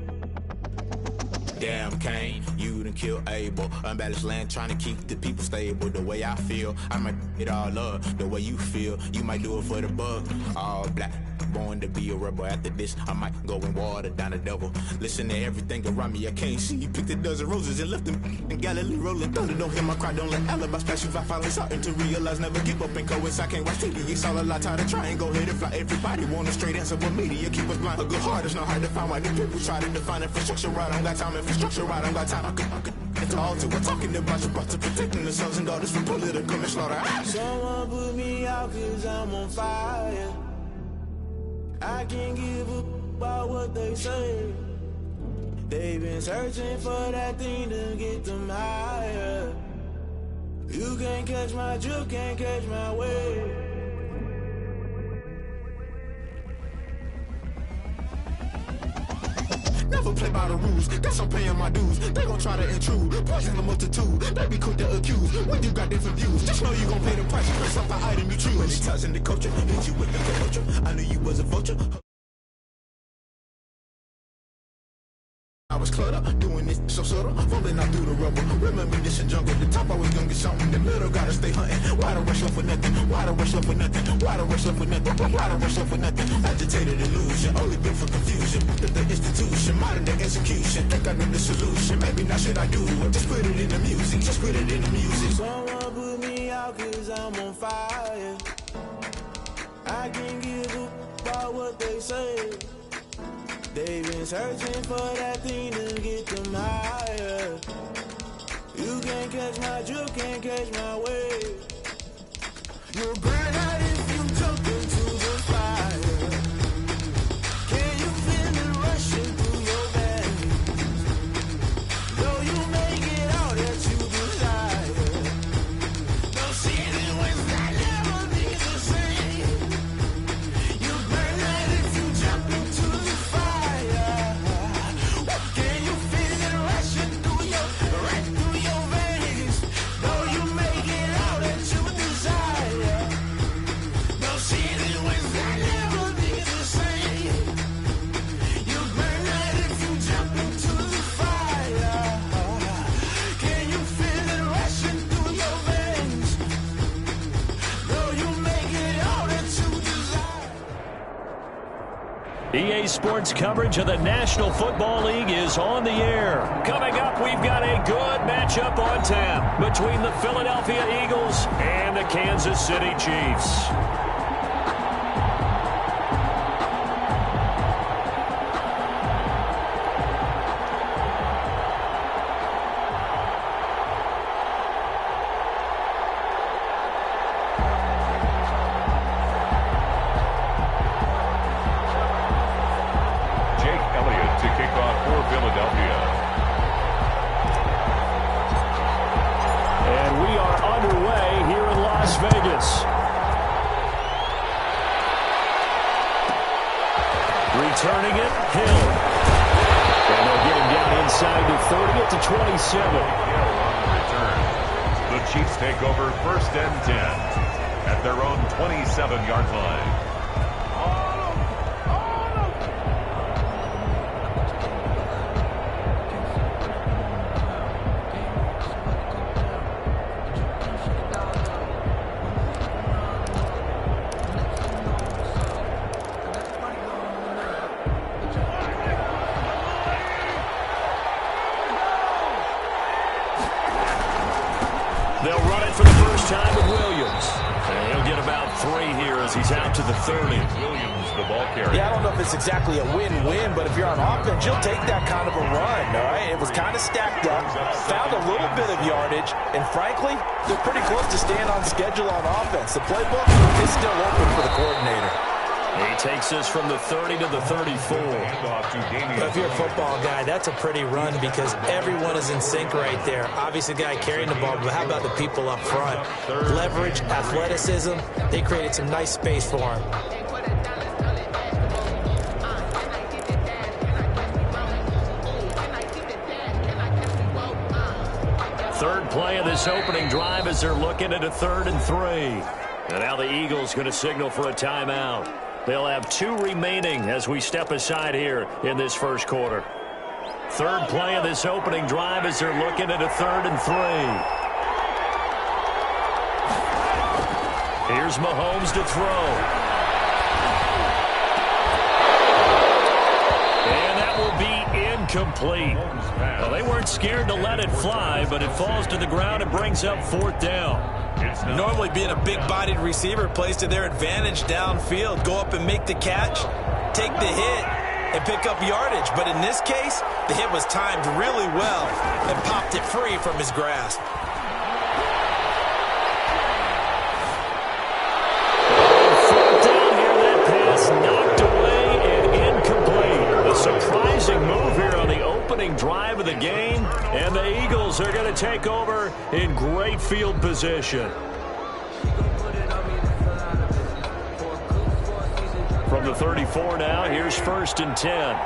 Damn, Kane, you done killed Abel. Unbalanced land, trying to keep the people stable. The way I feel, I might it all up. The way you feel, you might do it for the bug. All black, born to be a rebel. After this, I might go and water down the devil. Listen to everything around me, I can't see. Picked a dozen roses and left them in Galilee rolling thunder. Don't hear my cry, don't let alibis pass you. I finally starting to realize, never give up and coincide. I can't watch TV, it's all a lot. Tired of trying, go ahead and fly. Everybody want a straight answer, but media keep us blind. A good heart is not hard to find. Why the people try to define infrastructure right? I don't got time, infrastructure right, I don't got time. I could talk to. We're talking about your to protecting the sons and daughters from political manslaughter. Someone put me out 'cause I'm on fire. I can't give up about what they say. They've been searching for that thing to get them higher. You can't catch my drift, can't catch my wave. Never play by the rules, guess I'm paying my dues. They gon' try to intrude, poison the multitude. They be quick to accuse, when you got different views. Just know you gon' pay the price, press off the item you choose. When it's touching the culture, hit you with the culture. I knew you was a vulture. I was cluttered, doing this so subtle, falling out through the rubble. Remember this in jungle, the top always gonna get something. In the middle, gotta stay hunting. Why the rush left with nothing? Why the rush left with nothing? Why the rush left with nothing? Why the rush left with nothing? Agitated illusion, only built for confusion. The institution, modern day execution. Think I know the solution, maybe now should I do it? Just put it in the music, just put it in the music. Someone put me out 'cause I'm on fire. I can't give up about what they say. They've been searching for that thing to get them higher. You can't catch my drift, can't catch my wave. You'll burn out if you jump into the fire. Can you feel it rushing through your veins? Though you make it all that you desire. No season when that never be the same. You burn out if you jump into the fire. EA Sports coverage of the National Football League is on the air. Coming up, we've got a good matchup on tap between the Philadelphia Eagles and the Kansas City Chiefs. Returning it, Hill. And they'll get him down inside the 30 at the 27. Return. The Chiefs take over 1st and 10 at their own 27-yard line. They'll run it for the first time with Williams. And he'll get about 3 here as he's out to the 30. Williams, the ball carrier. Yeah, I don't know if it's exactly a win-win, but if you're on offense, you'll take that kind of a run, all right? It was kind of stacked up, found a little bit of yardage, and frankly, they're pretty close to staying on schedule on offense. The playbook is still open for the coordinator. He takes this from the 30 to the 34. If you're a football guy, that's a pretty run because everyone is in sync right there. Obviously, the guy carrying the ball, but how about the people up front? Leverage, athleticism, they created some nice space for him. Third play of this opening drive as they're looking at a 3rd and 3. And now the Eagles going to signal for a timeout. They'll have 2 remaining as we step aside here in this first quarter. Third play of this opening drive as they're looking at a 3rd and 3. Here's Mahomes to throw. And that will be incomplete. Well, they weren't scared to let it fly, but it falls to the ground and brings up 4th down. Normally being a big-bodied receiver plays to their advantage downfield. Go up and make the catch, take the hit, and pick up yardage. But in this case, the hit was timed really well and popped it free from his grasp. Fourth down here, that pass knocked away and incomplete. A surprising move here on the opening drive of the game, and the Eagles are going to take over in great field position. From the 34 now, here's 1st and 10.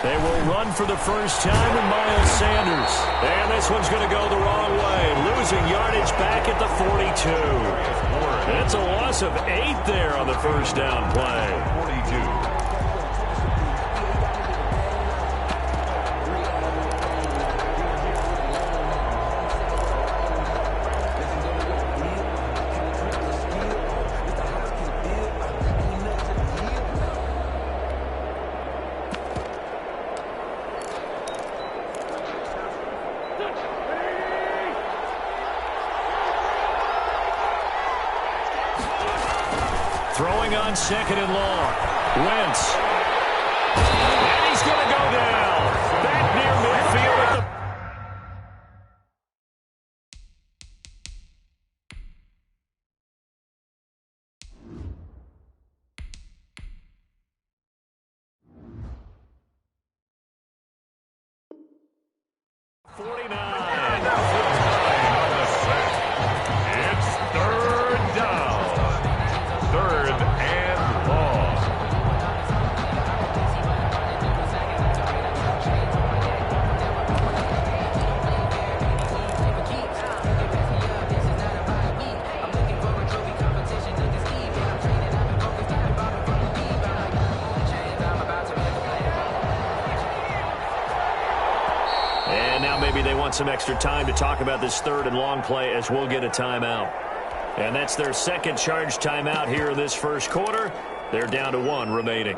They will run for the first time with Miles Sanders. And this one's going to go the wrong way, losing yardage back at the 42. That's a loss of 8 there on the first down play. 42. Throwing on 2nd and long. Wentz. And he's going to go down. Back near midfield at the... Maybe they want some extra time to talk about this 3rd and long play as we'll get a timeout. And that's their second charge timeout here in this first quarter. They're down to 1 remaining.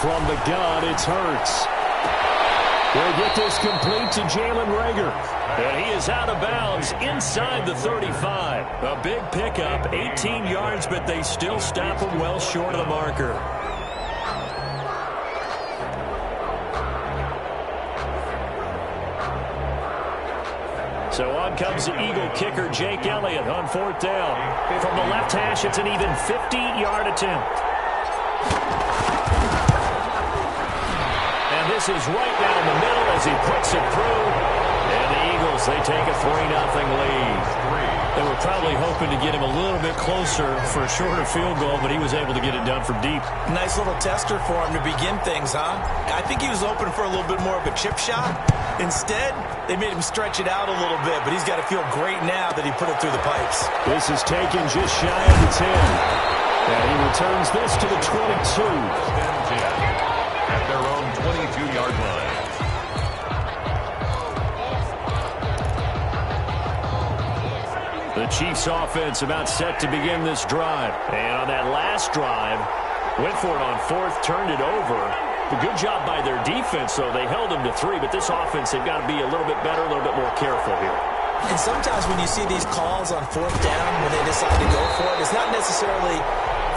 From the gun, it's Hurts. They'll get this complete to Jalen Reagor. And he is out of bounds inside the 35. A big pickup, 18 yards, but they still stop him well short of the marker. So on comes the Eagle kicker, Jake Elliott, on 4th down. From the left hash, it's an even 50-yard attempt. And this is right down the middle as he puts it through. And the Eagles, they take a 3-0 lead. They were probably hoping to get him a little bit closer for a shorter field goal, but he was able to get it done from deep. Nice little tester for him to begin things, huh? I think he was open for a little bit more of a chip shot. Instead, they made him stretch it out a little bit, but he's got to feel great now that he put it through the pipes. This is taken just shy of the 10. And he returns this to the 22. At their own 22-yard line. The Chiefs offense about set to begin this drive. And on that last drive, went for it on 4th, turned it over. A good job by their defense, though. They held them to 3, but this offense, they've got to be a little bit better, a little bit more careful here. And sometimes when you see these calls on 4th down, when they decide to go for it, it's not necessarily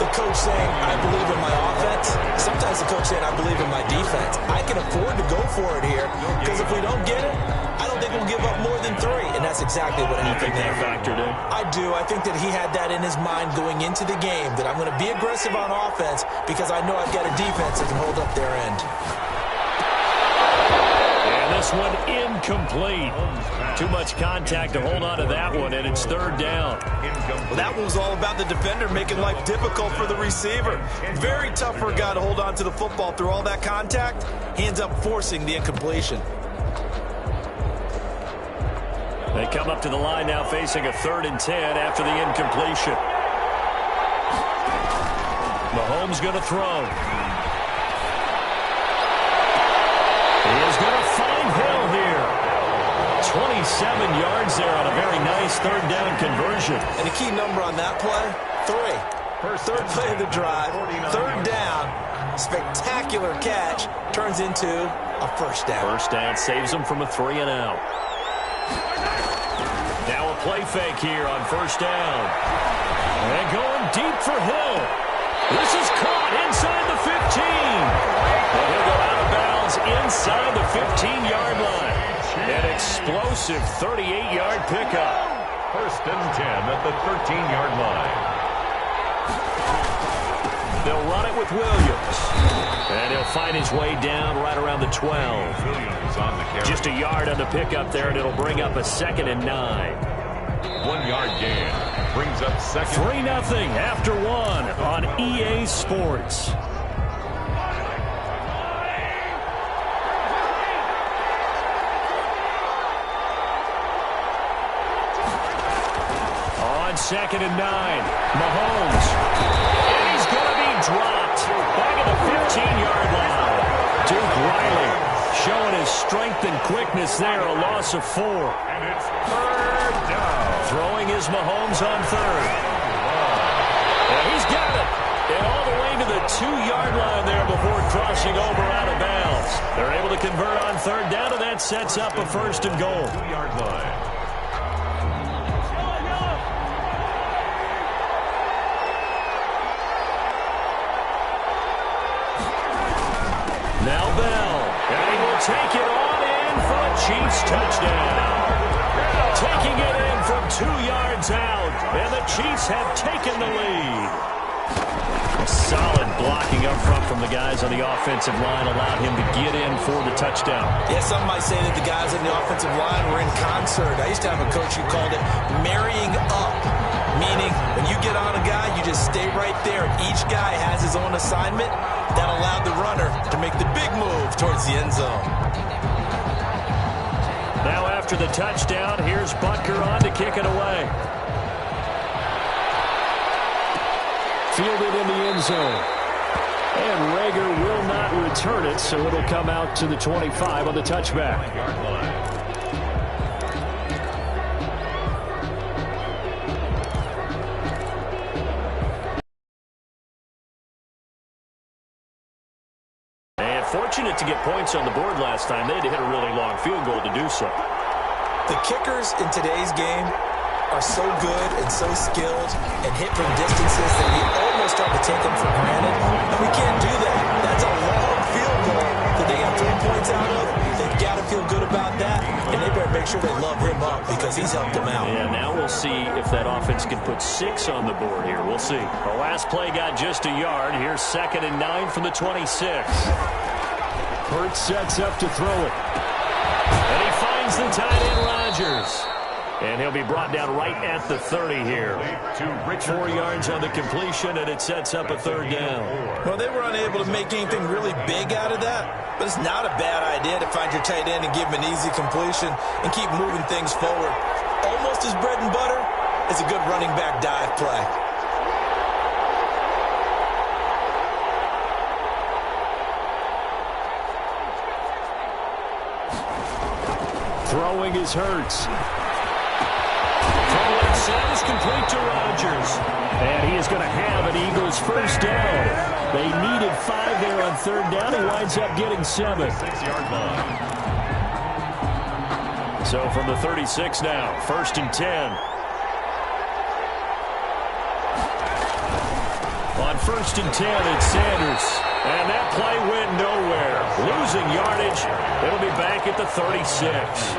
the coach saying, I believe in my offense. Sometimes the coach saying, I believe in my defense. I can afford to go for it here, because if we don't get it, I don't think we'll give up more than 3. And that's exactly what happened there. Factored in? I do. I think that he had that in his mind going into the game, that I'm going to be aggressive on offense because I know I've got a defense that can hold up their end. And this one incomplete. Too much contact to hold on to that one, and it's 3rd down. Well, that one was all about the defender making life difficult for the receiver. Very tough for a guy to hold on to the football through all that contact. He ends up forcing the incompletion. They come up to the line now facing a 3rd and 10 after the incompletion. Mahomes going to throw. He is going to find Hill here. 27 yards there on a very nice 3rd down conversion. And the key number on that play, 3. 3rd play of the drive, 3rd down, spectacular catch, turns into a 1st down. 1st down saves them from a 3 and out. Now a play fake here on 1st down. And going deep for Hill. This is caught inside the 15. And he'll go out of bounds inside the 15-yard line. An explosive 38-yard pickup. 1st and 10 at the 13-yard line. They'll run it with Williams. And he'll find his way down right around the 12. Williams on the carry. Just a yard on the pickup there, and it'll bring up a 2nd and 9. 1-yard gain. Brings up 2nd. 3-0 after 1 on EA Sports. On 2nd and 9, Mahomes. And he's going to be dropped back at the 15-yard line. Duke Riley showing his strength and quickness there, a loss of 4. And it's 3rd down. Throwing is Mahomes on 3rd. And he's got it. And all the way to the 2-yard line there before crossing over out of bounds. They're able to convert on 3rd down, and that sets up a 1st and goal. 2-yard line. Now Bell, and he will take it on in for a Chiefs touchdown. Taking it in from 2 yards out, and the Chiefs have taken the lead. Solid blocking up front from the guys on the offensive line allowed him to get in for the touchdown. Yeah, some might say that the guys on the offensive line were in concert. I used to have a coach who called it marrying up, meaning when you get on a guy, you just stay right there. Each guy has his own assignment. That allowed the runner to make the big move towards the end zone. Now after the touchdown, here's Butker on to kick it away. Fielded in the end zone. And Rager will not return it, so it'll come out to the 25 on the touchback. And fortunate to get points on the board last time. They had to hit a really long field goal to do so. The kickers in today's game are so good and so skilled and hit from distances that we almost start to take them for granted. And we can't do that. That's a long field goal that they got 3 points out of. They've got to feel good about that, and they better make sure they love him up because he's helped them out. Yeah, now we'll see if that offense can put 6 on the board here. We'll see. The last play got just a yard. Here's 2nd and 9 from the 26. Hurts sets up to throw it. And he finds the tight end, Rodgers. And he'll be brought down right at the 30 here. 4 yards on the completion, and it sets up a 3rd down. Well, they were unable to make anything really big out of that, but it's not a bad idea to find your tight end and give him an easy completion and keep moving things forward. Almost as bread and butter is a good running back dive play. Throwing is Hurts. Is complete to Rodgers. And he is going to have an Eagles 1st down. They needed 5 there on 3rd down. He winds up getting 7. 6-yard line. So from the 36 now, 1st and 10. On 1st and 10, it's Sanders. And that play went nowhere. Losing yardage. It'll be back at the 36.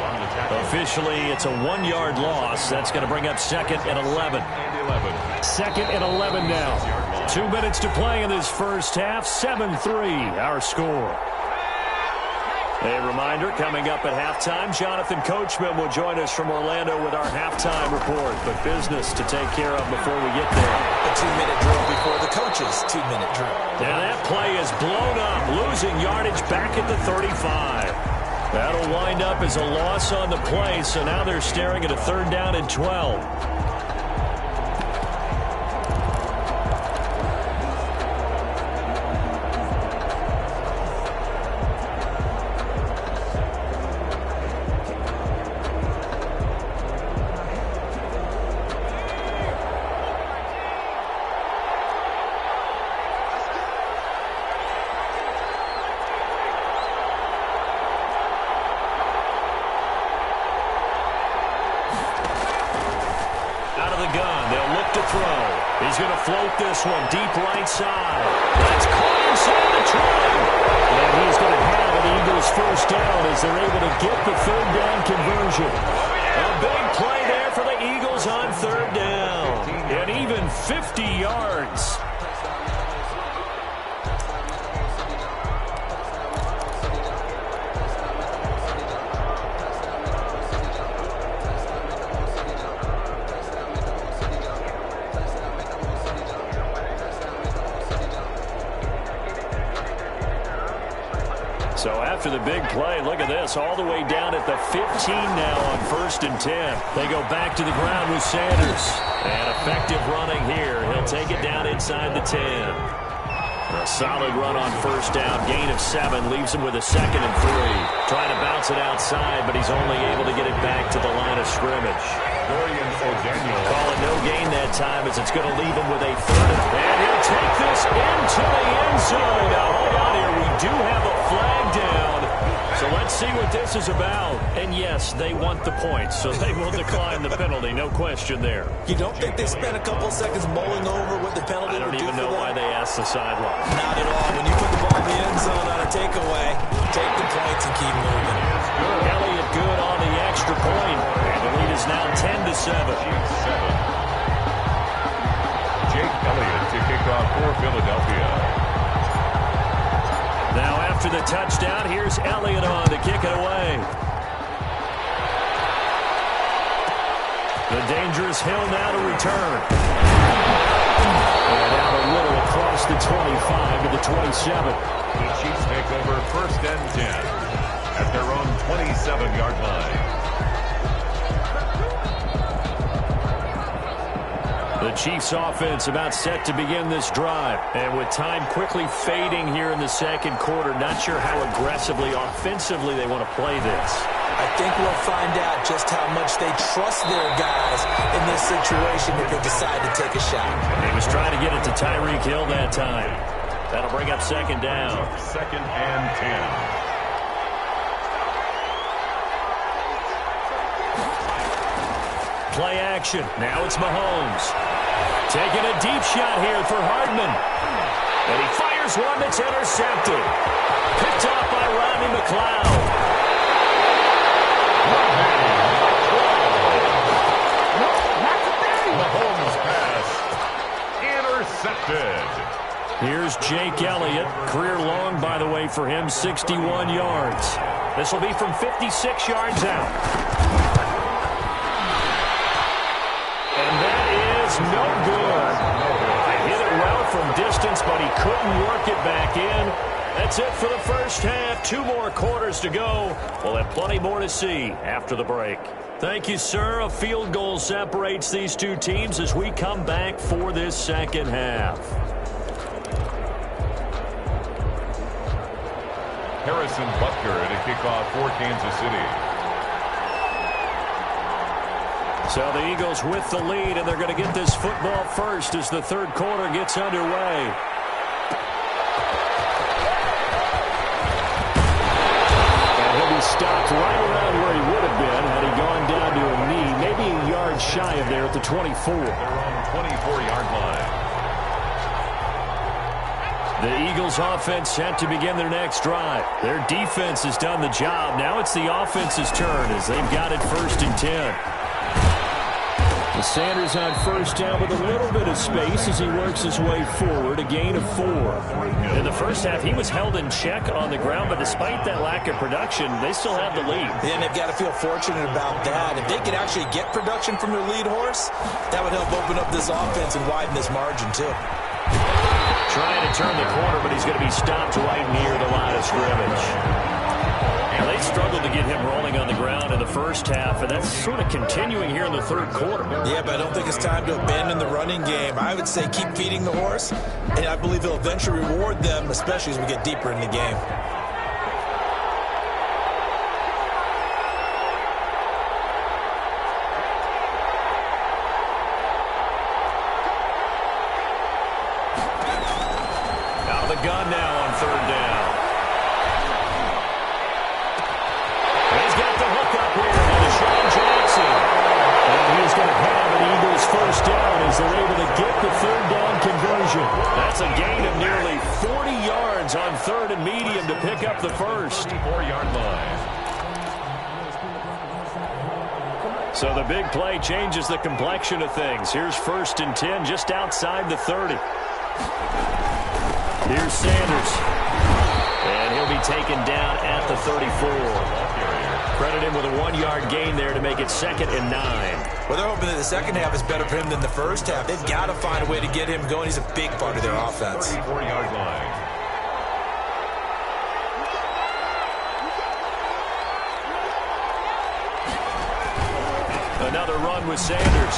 Officially, it's a 1-yard loss. That's going to bring up 2nd and 11. 2nd and 11 now. 2 minutes to play in this first half. 7-3, our score. A reminder, coming up at halftime, Jonathan Coachman will join us from Orlando with our halftime report. But business to take care of before we get there. A 2-minute drill before the coach's 2-minute drill. Now that play is blown up, losing yardage back at the 35. That'll wind up as a loss on the play, so now they're staring at a 3rd down and 12. He's going to float this one deep right side. That's caught inside the 20. And he's going to have an Eagles 1st down as they're able to get the 3rd down conversion. A big play there for the Eagles on 3rd down. And even 50 yards. So after the big play, look at this, all the way down at the 15 now on 1st and 10. They go back to the ground with Sanders. And effective running here. He'll take it down inside the 10. A solid run on 1st down, gain of 7, leaves him with a 2nd and 3. Trying to bounce it outside, but he's only able to get it back to the line of scrimmage. Call it no gain that time as it's going to leave him with a 3rd. And he'll take this into the end zone. Now hold on here, we do have a flag down. So let's see what this is about. And yes, they want the points, so they will decline the penalty, no question there. You don't think they spent a couple seconds mulling over what the penalty would do for them? I don't even know why they asked the sideline. Not at all. When you put the ball in the end zone on a takeaway, take the points and keep moving. Elliott good on the extra point. And the lead is now 10-7. Jake Elliott to kick off for Philadelphia. Now after the touchdown, here's Elliott on to kick it away. The dangerous Hill now to return. And out a little across the 25 to the 27. The Chiefs take over 1st and 10 at their own 27-yard line. The Chiefs offense about set to begin this drive. And with time quickly fading here in the second quarter, not sure how aggressively, offensively they want to play this. I think we'll find out just how much they trust their guys in this situation if they decide to take a shot. He was trying to get it to Tyreek Hill that time. That'll bring up second down. 2nd and 10. Play action. Now it's Mahomes. Taking a deep shot here for Hardman. And he fires one that's intercepted. Picked off by Rodney McLeod. Mahomes pass intercepted. Here's Jake Elliott. Career long, by the way, for him, 61 yards. This will be from 56 yards out. And that is no good. Hit it well from distance, but he couldn't work it back in. That's it for the first half. 2 more quarters to go. We'll have plenty more to see after the break. Thank you, sir. A field goal separates these two teams as we come back for this second half. Harrison Butker to kick off for Kansas City. So the Eagles with the lead, and they're going to get this football first as the third quarter gets underway. And he'll be stopped right around where he would have been had he gone down to a knee, maybe a yard shy of there at the 24. They're on the 24-yard line. The Eagles offense set to begin their next drive. Their defense has done the job. Now it's the offense's turn as they've got it 1st and 10. Sanders on first down with a little bit of space as he works his way forward, a gain of 4. In the first half, he was held in check on the ground, but despite that lack of production, they still have the lead. And they've got to feel fortunate about that. If they could actually get production from their lead horse, that would help open up this offense and widen this margin, too. Trying to turn the corner, but he's going to be stopped right near the line of scrimmage. And they struggled to get him rolling on the ground in the first half, and that's sort of continuing here in the third quarter. Yeah, but I don't think it's time to abandon the running game. I would say keep feeding the horse, and I believe he'll eventually reward them, especially as we get deeper in the game. Out of the gun now on third down. He's going to have an Eagles first down as they're able to get the third down conversion. That's a gain of nearly 40 yards on 3rd and medium to pick up the first. 4-yard line. So the big play changes the complexion of things. Here's 1st and 10 just outside the 30. Here's Sanders. And he'll be taken down at the 34. Credit him with a 1-yard gain there to make it 2nd and 9. Well, they're hoping that the second half is better for him than the first half. They've got to find a way to get him going. He's a big part of their offense. 34-yard line. Another run with Sanders.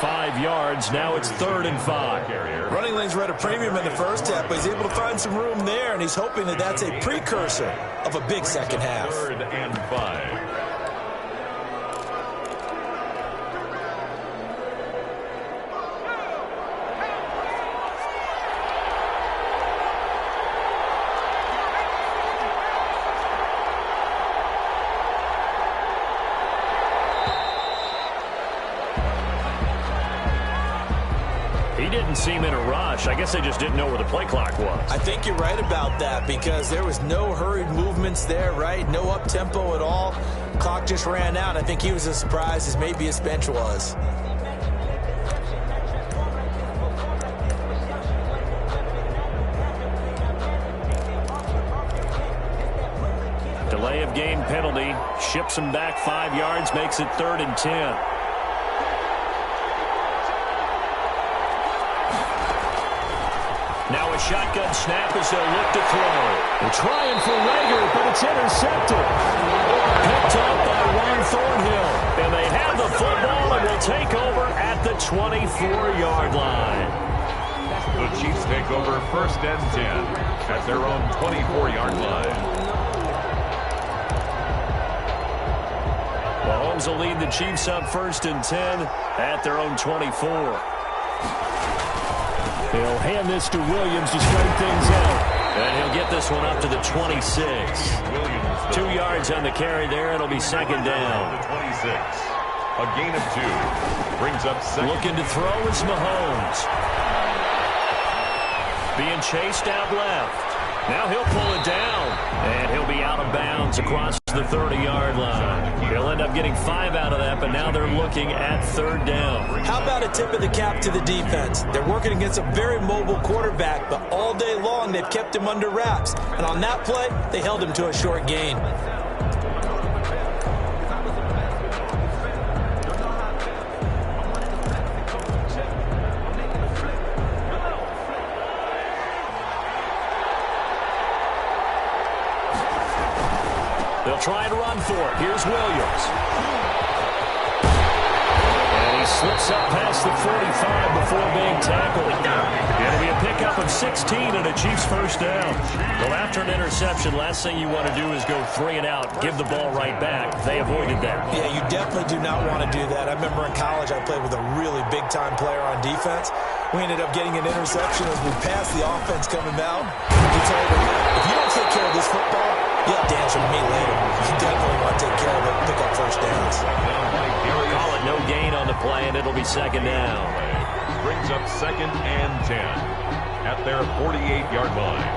5 yards. Now it's 3rd and 5. Running lanes were at a premium in the first half, but he's able to find some room there, and he's hoping that that's a precursor of a big second half. 3rd and 5. Didn't seem in a rush. I guess they just didn't know where the play clock was. I think you're right about that because there was no hurried movements there, right? No up-tempo at all. Clock just ran out. I think he was as surprised as maybe his bench was. Delay of game penalty. Ships him back 5 yards, makes it 3rd and 10. Now a a shotgun snap as they'll look to throw. They're trying for Rager, but it's intercepted. Picked up by Ron Thornhill. And they have the football and will take over at the 24-yard line. The Chiefs take over 1st and 10 at their own 24-yard line. Mahomes will lead the Chiefs up 1st and 10 at their own 24. He'll hand this to Williams to straighten things out. And he'll get this one up to the 26. 2 yards on the carry there. It'll be 2nd down. 26. A gain of 2. Brings up 2nd. Looking to throw is Mahomes. Being chased out left. Now he'll pull it down. And he'll be out of bounds across the 30-yard line. He'll end up getting 5 out of that, but now they're looking at 3rd down. How about a tip of the cap to the defense? They're working against a very mobile quarterback, but all day long they've kept him under wraps. And on that play, they held him to a short gain. They'll try and run for it. Here's Williams. And he slips up past the 45 before being tackled. It'll be a pickup of 16 and a Chiefs 1st down. Well, after an interception, last thing you want to do is go 3 and out, give the ball right back. They avoided that. Yeah, you definitely do not want to do that. I remember in college I played with a really big-time player on defense. We ended up getting an interception as we passed the offense coming out. He told me, if you don't take care of this football, you'll have to answer to me later. You definitely want to take care of it, pick up 1st downs. Call it no gain on the play, and it'll be 2nd down. Brings up 2nd and 10 at their 48-yard line.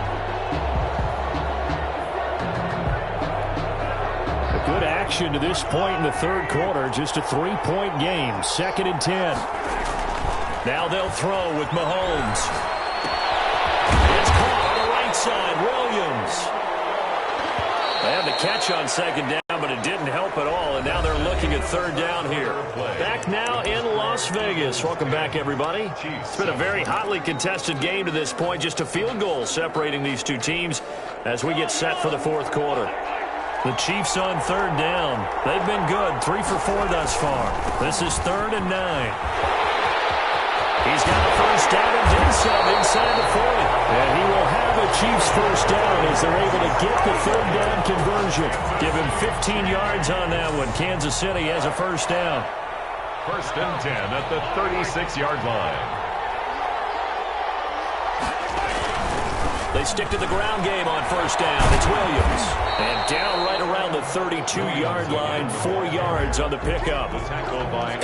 A good action to this point in the 3rd quarter. Just a 3-point game. 2nd and 10. Now they'll throw with Mahomes. It's caught on the right side. Williams. They had the catch on 2nd down, but it didn't help at all, and now they're looking at 3rd down here. Back now in Las Vegas. Welcome back, everybody. It's been a very hotly contested game to this point. Just a field goal separating these two teams as we get set for the 4th quarter. The Chiefs on 3rd down. They've been good. 3 for 4 thus far. This is 3rd and 9. He's got a 1st down and then some inside the 40. And he will have a Chiefs 1st down as they're able to get the 3rd down conversion. Give him 15 yards on that one. Kansas City has a 1st down. 1st and 10 at the 36-yard line. They stick to the ground game on 1st down. It's Williams. And down right around the 32-yard line. 4 yards on the pickup.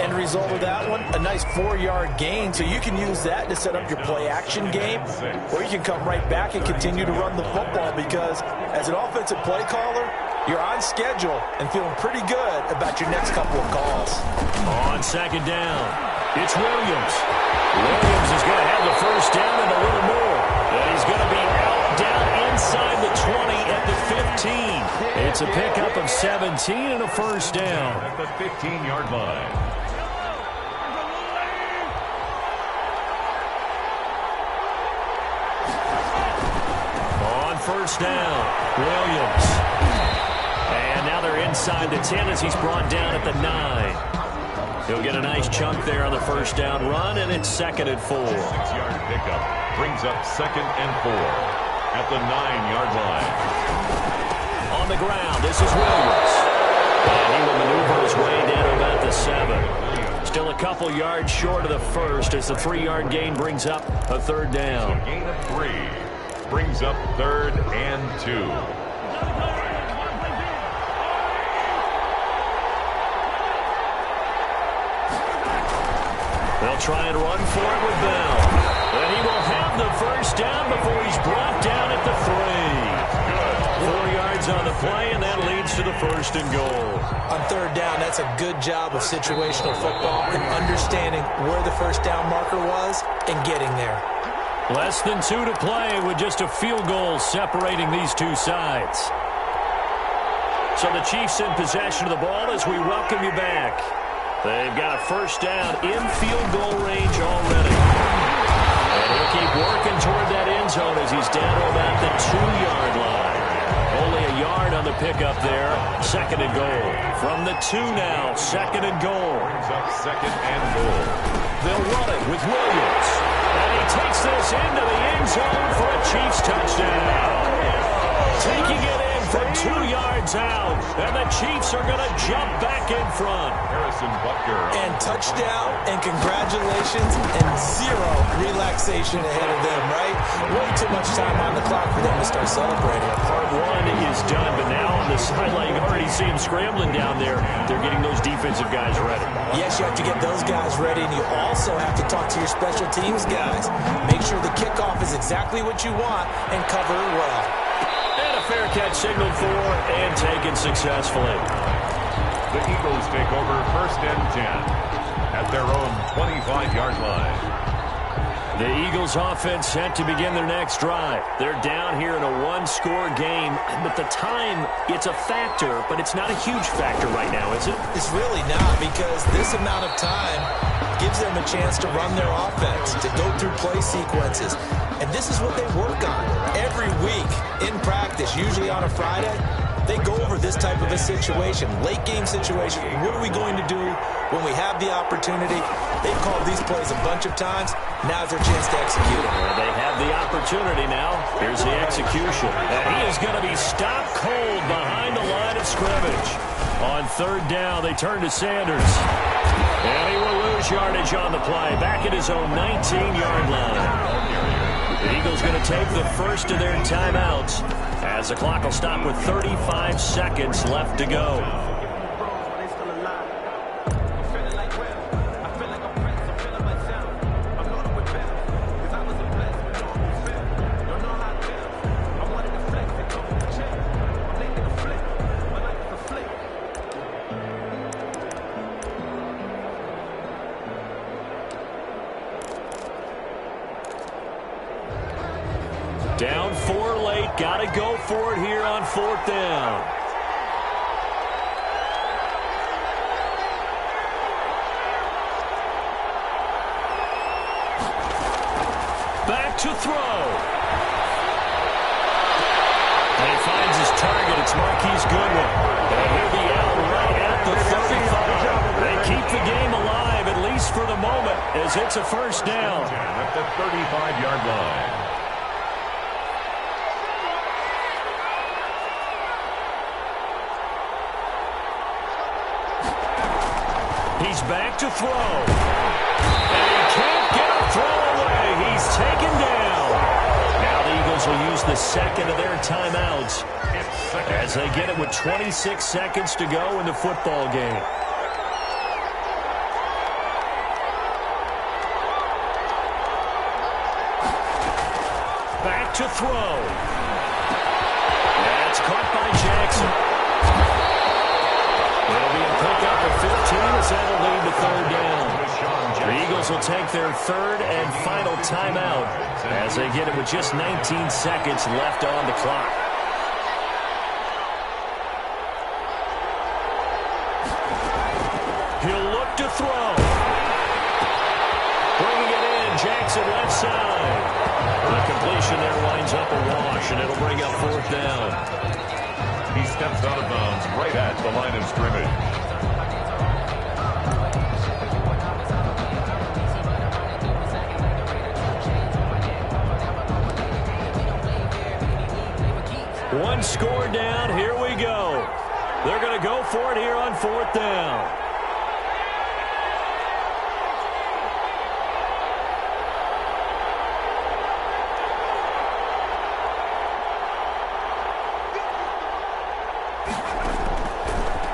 End result of that one, a nice 4-yard gain. So you can use that to set up your play-action game, or you can come right back and continue to run the football because as an offensive play caller, you're on schedule and feeling pretty good about your next couple of calls. On 2nd down, it's Williams. Williams is going to have the 1st down and a little more. And he's going to be out down inside the 20 at the 15. It's a pickup of 17 and a 1st down. At the 15-yard line. On 1st down, Williams. And now they're inside the 10 as he's brought down at the 9. He'll get a nice chunk there on the 1st down run, and it's 2nd and 4. 6-yard pickup brings up 2nd and 4 at the 9-yard line. On the ground, this is Williams. And he will maneuver his way down to about the 7. Still a couple yards short of the 1st as the 3-yard gain brings up a 3rd down. A gain of 3 brings up 3rd and 2. They'll try and run for it with Bell. And he will have the 1st down before he's brought down at the 3. 4 yards on the play, and that leads to the 1st and goal. On 3rd down, that's a good job of situational football and understanding where the 1st down marker was and getting there. Less than 2 to play with just a field goal separating these two sides. So the Chiefs in possession of the ball as we welcome you back. They've got a 1st down in field goal range already. he'll keep working toward that end zone as he's down to about the 2-yard line. Only a yard on the pickup there. Second and goal. From the 2 now, second and goal. Brings up second and goal. They'll run it with Williams. And he takes this into the end zone for a Chiefs touchdown. Taking it in from 2 yards out. And the Chiefs are going to jump back in front. Harrison Butker. And touchdown, and congratulations, and zero relaxation ahead of them, right? Way too much time on the clock for them to start celebrating. Part 1 is done, but now on the sideline, you already see them scrambling down there. They're getting those defensive guys ready. Yes, you have to get those guys ready, and you also have to talk to your special teams guys. Make sure the kickoff is exactly what you want and cover it well. And a fair catch signaled for and taken successfully. The Eagles take over first and 10 at their own 25-yard line. The Eagles offense set to begin their next drive. They're down here in a 1-score game, but the time, it's a factor, but it's not a huge factor right now, is it? It's really not, because this amount of time gives them a chance to run their offense, to go through play sequences. And this is what they work on every week in practice, usually on a Friday. They go over this type of a situation, late game situation. What are we going to do when we have the opportunity? They've called these plays a bunch of times. Now's their chance to execute it. Well, they have the opportunity now. Here's the execution. And he is going to be stopped cold behind the line of scrimmage. On third down, they turn to Sanders. And he will lose yardage on the play. Back at his own 19-yard line. The Eagles going to take the first of their timeouts as the clock will stop with 35 seconds left to go. Down 4 late. Got to go for it here on fourth down. Back to throw. And he finds his target. It's Marquise Goodwin. And he'll be out right at the 35. They keep the game alive, at least for the moment, as it's a first down. At the 35-yard line. He's back to throw. And he can't get a throw away. He's taken down. Now the Eagles will use the second of their timeouts as they get it with 26 seconds to go in the football game. Back to throw. That's caught by Jackson. It'll be a pickup of 15 as that'll lead to third down. The Eagles will take their third and final timeout as they get it with just 19 seconds left on the clock. He'll look to throw. Bringing it in, Jackson left side. The completion there winds up a wash, and it'll bring up fourth down. He steps out of bounds right at the line of scrimmage. One score down. Here we go. They're going to go for it here on fourth down.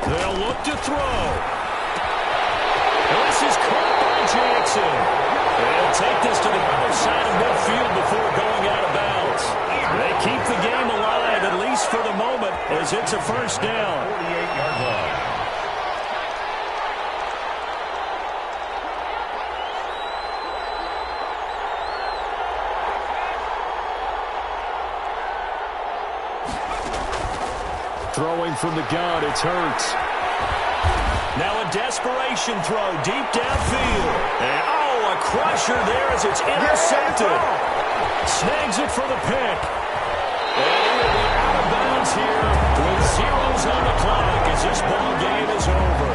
They'll look to throw. This is caught by Jackson. They'll take this to the outside of midfield before going out of bounds. They keep the game alive, at least for the moment, as it's a first down. 48-yard line. Throwing from the gun, it's Hurts. Now a desperation throw deep downfield. And, oh, a crusher there as it's intercepted. Snags it for the pick. And he'll be out of bounds here with zeros on the clock as this ball game is over.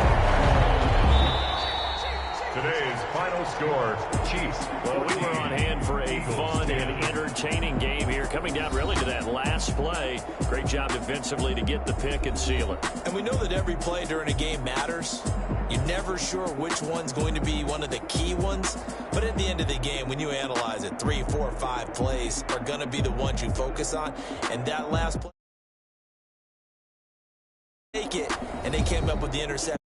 Today's final score, Chiefs. Well, we were on hand for a fun and entertaining game here, coming down really to that last play. Great job defensively to get the pick and seal it. And we know that every play during a game matters. You're never sure which one's going to be one of the key ones. But at the end of the game, when you analyze it, 3, 4, 5 plays are going to be the ones you focus on. And that last play, take it, and they came up with the interception.